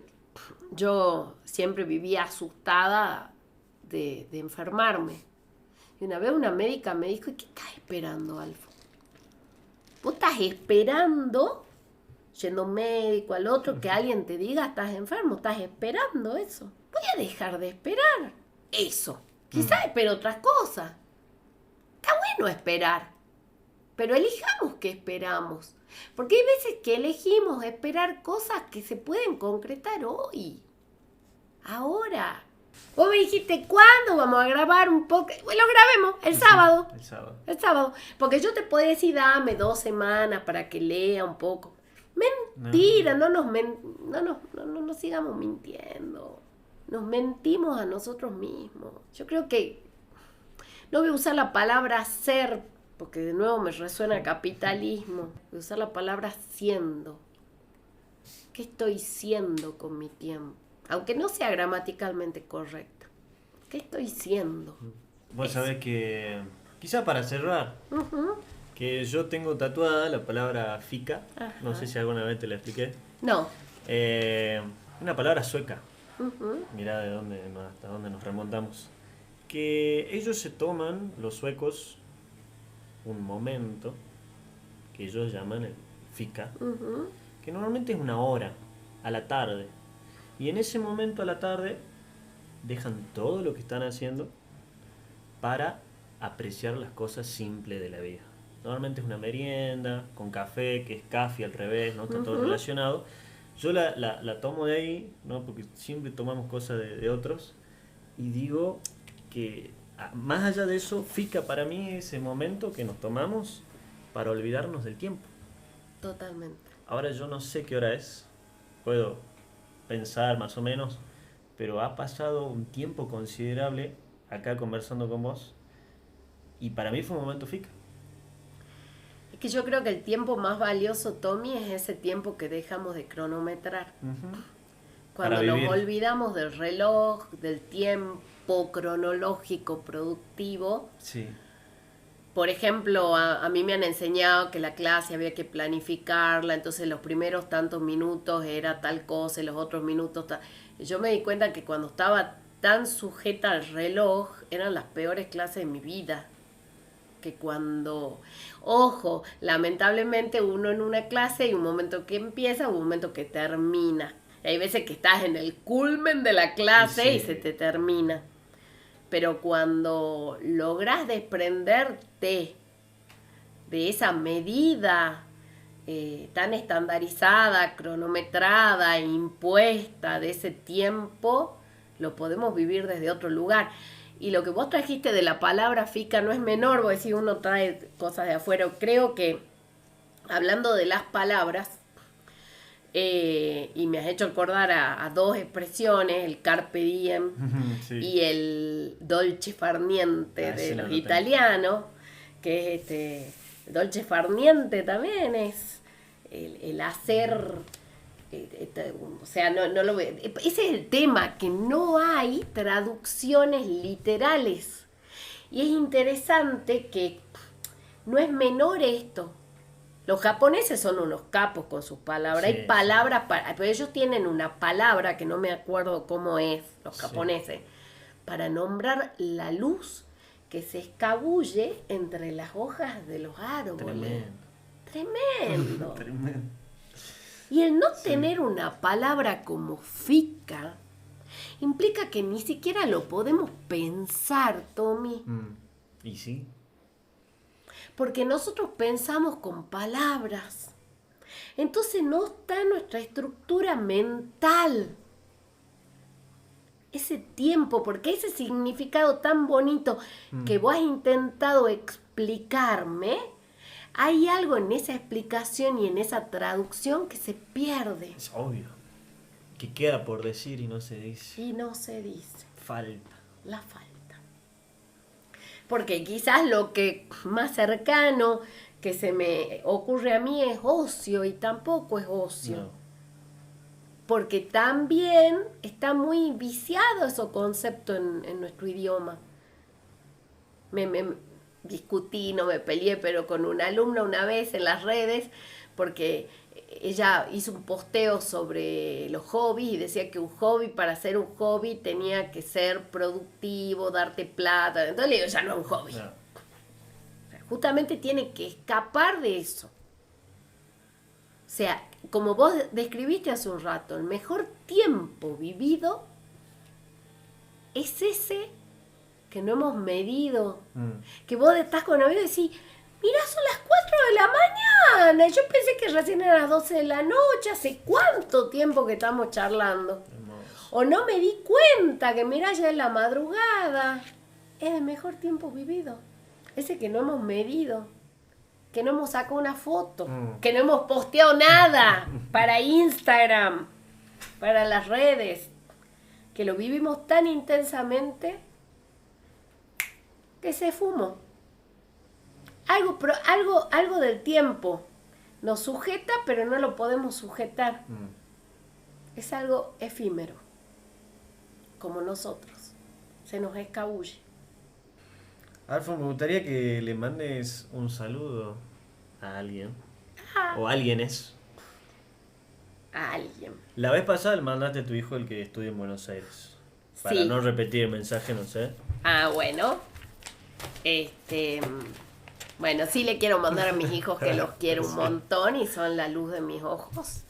yo siempre vivía asustada de enfermarme. Y una vez una médica me dijo, ¿y qué estás esperando, Alfa? Vos estás esperando, yendo a un médico, al otro, que alguien te diga estás enfermo, estás esperando eso. Voy a dejar de esperar eso. Quizás espero otras cosas. Está bueno esperar, pero elijamos qué esperamos. Porque hay veces que elegimos esperar cosas que se pueden concretar hoy. Ahora. Vos me dijiste, ¿cuándo vamos a grabar un podcast? Bueno, lo grabemos, el sábado. El sábado. Porque yo te podía decir, dame 2 semanas para que lea un poco. Mentira, no nos sigamos mintiendo. Nos mentimos a nosotros mismos. Yo creo que no voy a usar la palabra ser, porque de nuevo me resuena capitalismo. Voy a usar la palabra siendo. ¿Qué estoy siendo con mi tiempo? Aunque no sea gramaticalmente correcto. ¿Qué estoy siendo? Vos sabés que, quizá para cerrar, que yo tengo tatuada la palabra fika. Ajá. No sé si alguna vez te la expliqué. No. Una palabra sueca. Mirá hasta dónde nos remontamos. Que ellos se toman, los suecos, un momento que ellos llaman el fika, que normalmente es una hora a la tarde. Y en ese momento a la tarde dejan todo lo que están haciendo para apreciar las cosas simples de la vida. Normalmente es una merienda con café, que es café al revés, ¿no? Está todo relacionado. Yo la tomo de ahí, ¿no? Porque siempre tomamos cosas de otros. Y digo que más allá de eso, fika para mí ese momento que nos tomamos para olvidarnos del tiempo. Totalmente. Ahora yo no sé qué hora es. Puedo pensar más o menos, pero ha pasado un tiempo considerable acá conversando con vos y para mí fue un momento fika. Es que yo creo que el tiempo más valioso, Tommy, es ese tiempo que dejamos de cronometrar. Cuando nos olvidamos del reloj, del tiempo cronológico productivo. Sí. Por ejemplo, a mí me han enseñado que la clase había que planificarla, entonces los primeros tantos minutos era tal cosa y los otros minutos tal. Yo me di cuenta que cuando estaba tan sujeta al reloj eran las peores clases de mi vida. Que cuando, ojo, lamentablemente uno en una clase hay un momento que empieza, un momento que termina. Y hay veces que estás en el culmen de la clase y se te termina. Pero cuando logras desprenderte de esa medida tan estandarizada, cronometrada, impuesta de ese tiempo, lo podemos vivir desde otro lugar. Y lo que vos trajiste de la palabra fika no es menor, vos decís uno trae cosas de afuera. Creo que, hablando de las palabras, y me has hecho acordar a 2 expresiones, el carpe diem y el dolce far niente de los italianos, que es dolce far niente también es el hacer, o sea, no lo veo. Ese es el tema, que no hay traducciones literales. Y es interesante que no es menor esto. Los japoneses son unos capos con sus palabras. Sí, hay palabras, pero ellos tienen una palabra que no me acuerdo cómo es, los japoneses, para nombrar la luz que se escabulle entre las hojas de los árboles. Tremendo. Tremendo. Y el no tener una palabra como fika implica que ni siquiera lo podemos pensar, Tommy. ¿Y sí? Porque nosotros pensamos con palabras. Entonces no está en nuestra estructura mental ese tiempo, porque ese significado tan bonito que vos has intentado explicarme, hay algo en esa explicación y en esa traducción que se pierde. Es obvio. Que queda por decir y no se dice. Y no se dice. Falta. La falta. Porque quizás lo que más cercano que se me ocurre a mí es ocio, y tampoco es ocio. No. Porque también está muy viciado ese concepto en nuestro idioma. Me discutí, no me peleé, pero con una alumna una vez en las redes, porque ella hizo un posteo sobre los hobbies y decía que un hobby, para ser un hobby, tenía que ser productivo, darte plata. Entonces le digo, ya no es un hobby. No. Justamente tiene que escapar de eso. sea, como vos describiste hace un rato, el mejor tiempo vivido es ese que no hemos medido. Que vos estás con amigos y decís, mirá, son las 4 de la mañana. Yo pensé que recién eran las 12 de la noche. ¿Hace cuánto tiempo que estamos charlando? Hermoso. O no me di cuenta que mirá, ya es la madrugada. Es el mejor tiempo vivido. Ese que no hemos medido. Que no hemos sacado una foto. Que no hemos posteado nada para Instagram. Para las redes. Que lo vivimos tan intensamente que se fumó. Algo del tiempo nos sujeta, pero no lo podemos sujetar. Es algo efímero, como nosotros. Se nos escabulle. Alfon, me gustaría que le mandes un saludo a alguien. O alguienes. A alguien. La vez pasada le mandaste a tu hijo el que estudia en Buenos Aires. Para Sí. no repetir el mensaje, no sé. Bueno. Bueno, sí le quiero mandar a mis hijos que los quiero un montón y son la luz de mis ojos.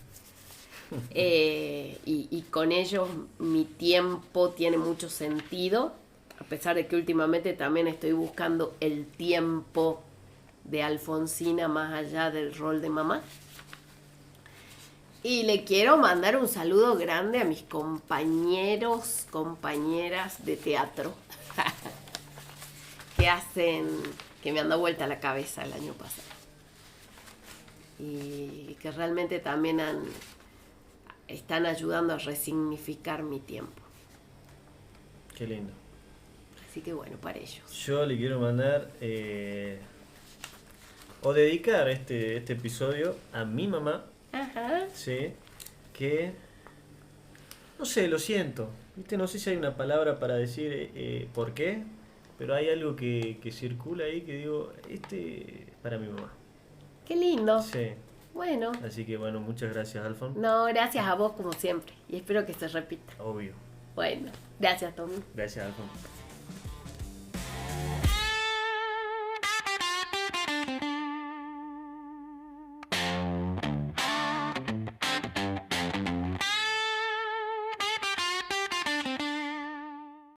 Y con ellos mi tiempo tiene mucho sentido, a pesar de que últimamente también estoy buscando el tiempo de Alfonsina más allá del rol de mamá. Y le quiero mandar un saludo grande a mis compañeros, compañeras de teatro que me han dado vuelta la cabeza el año pasado. Y que realmente también están ayudando a resignificar mi tiempo. Qué lindo. Así que bueno, para ellos. Yo le quiero mandar o dedicar este episodio a mi mamá. Ajá. Sí, que no sé, lo siento. ¿Viste? No sé si hay una palabra para decir por qué, pero hay algo que circula ahí que digo, es para mi mamá. Qué lindo. Sí. Bueno. Así que bueno, muchas gracias, Alfon. No, gracias a vos como siempre. Y espero que se repita. Obvio. Bueno, gracias, Tommy. Gracias, Alfon.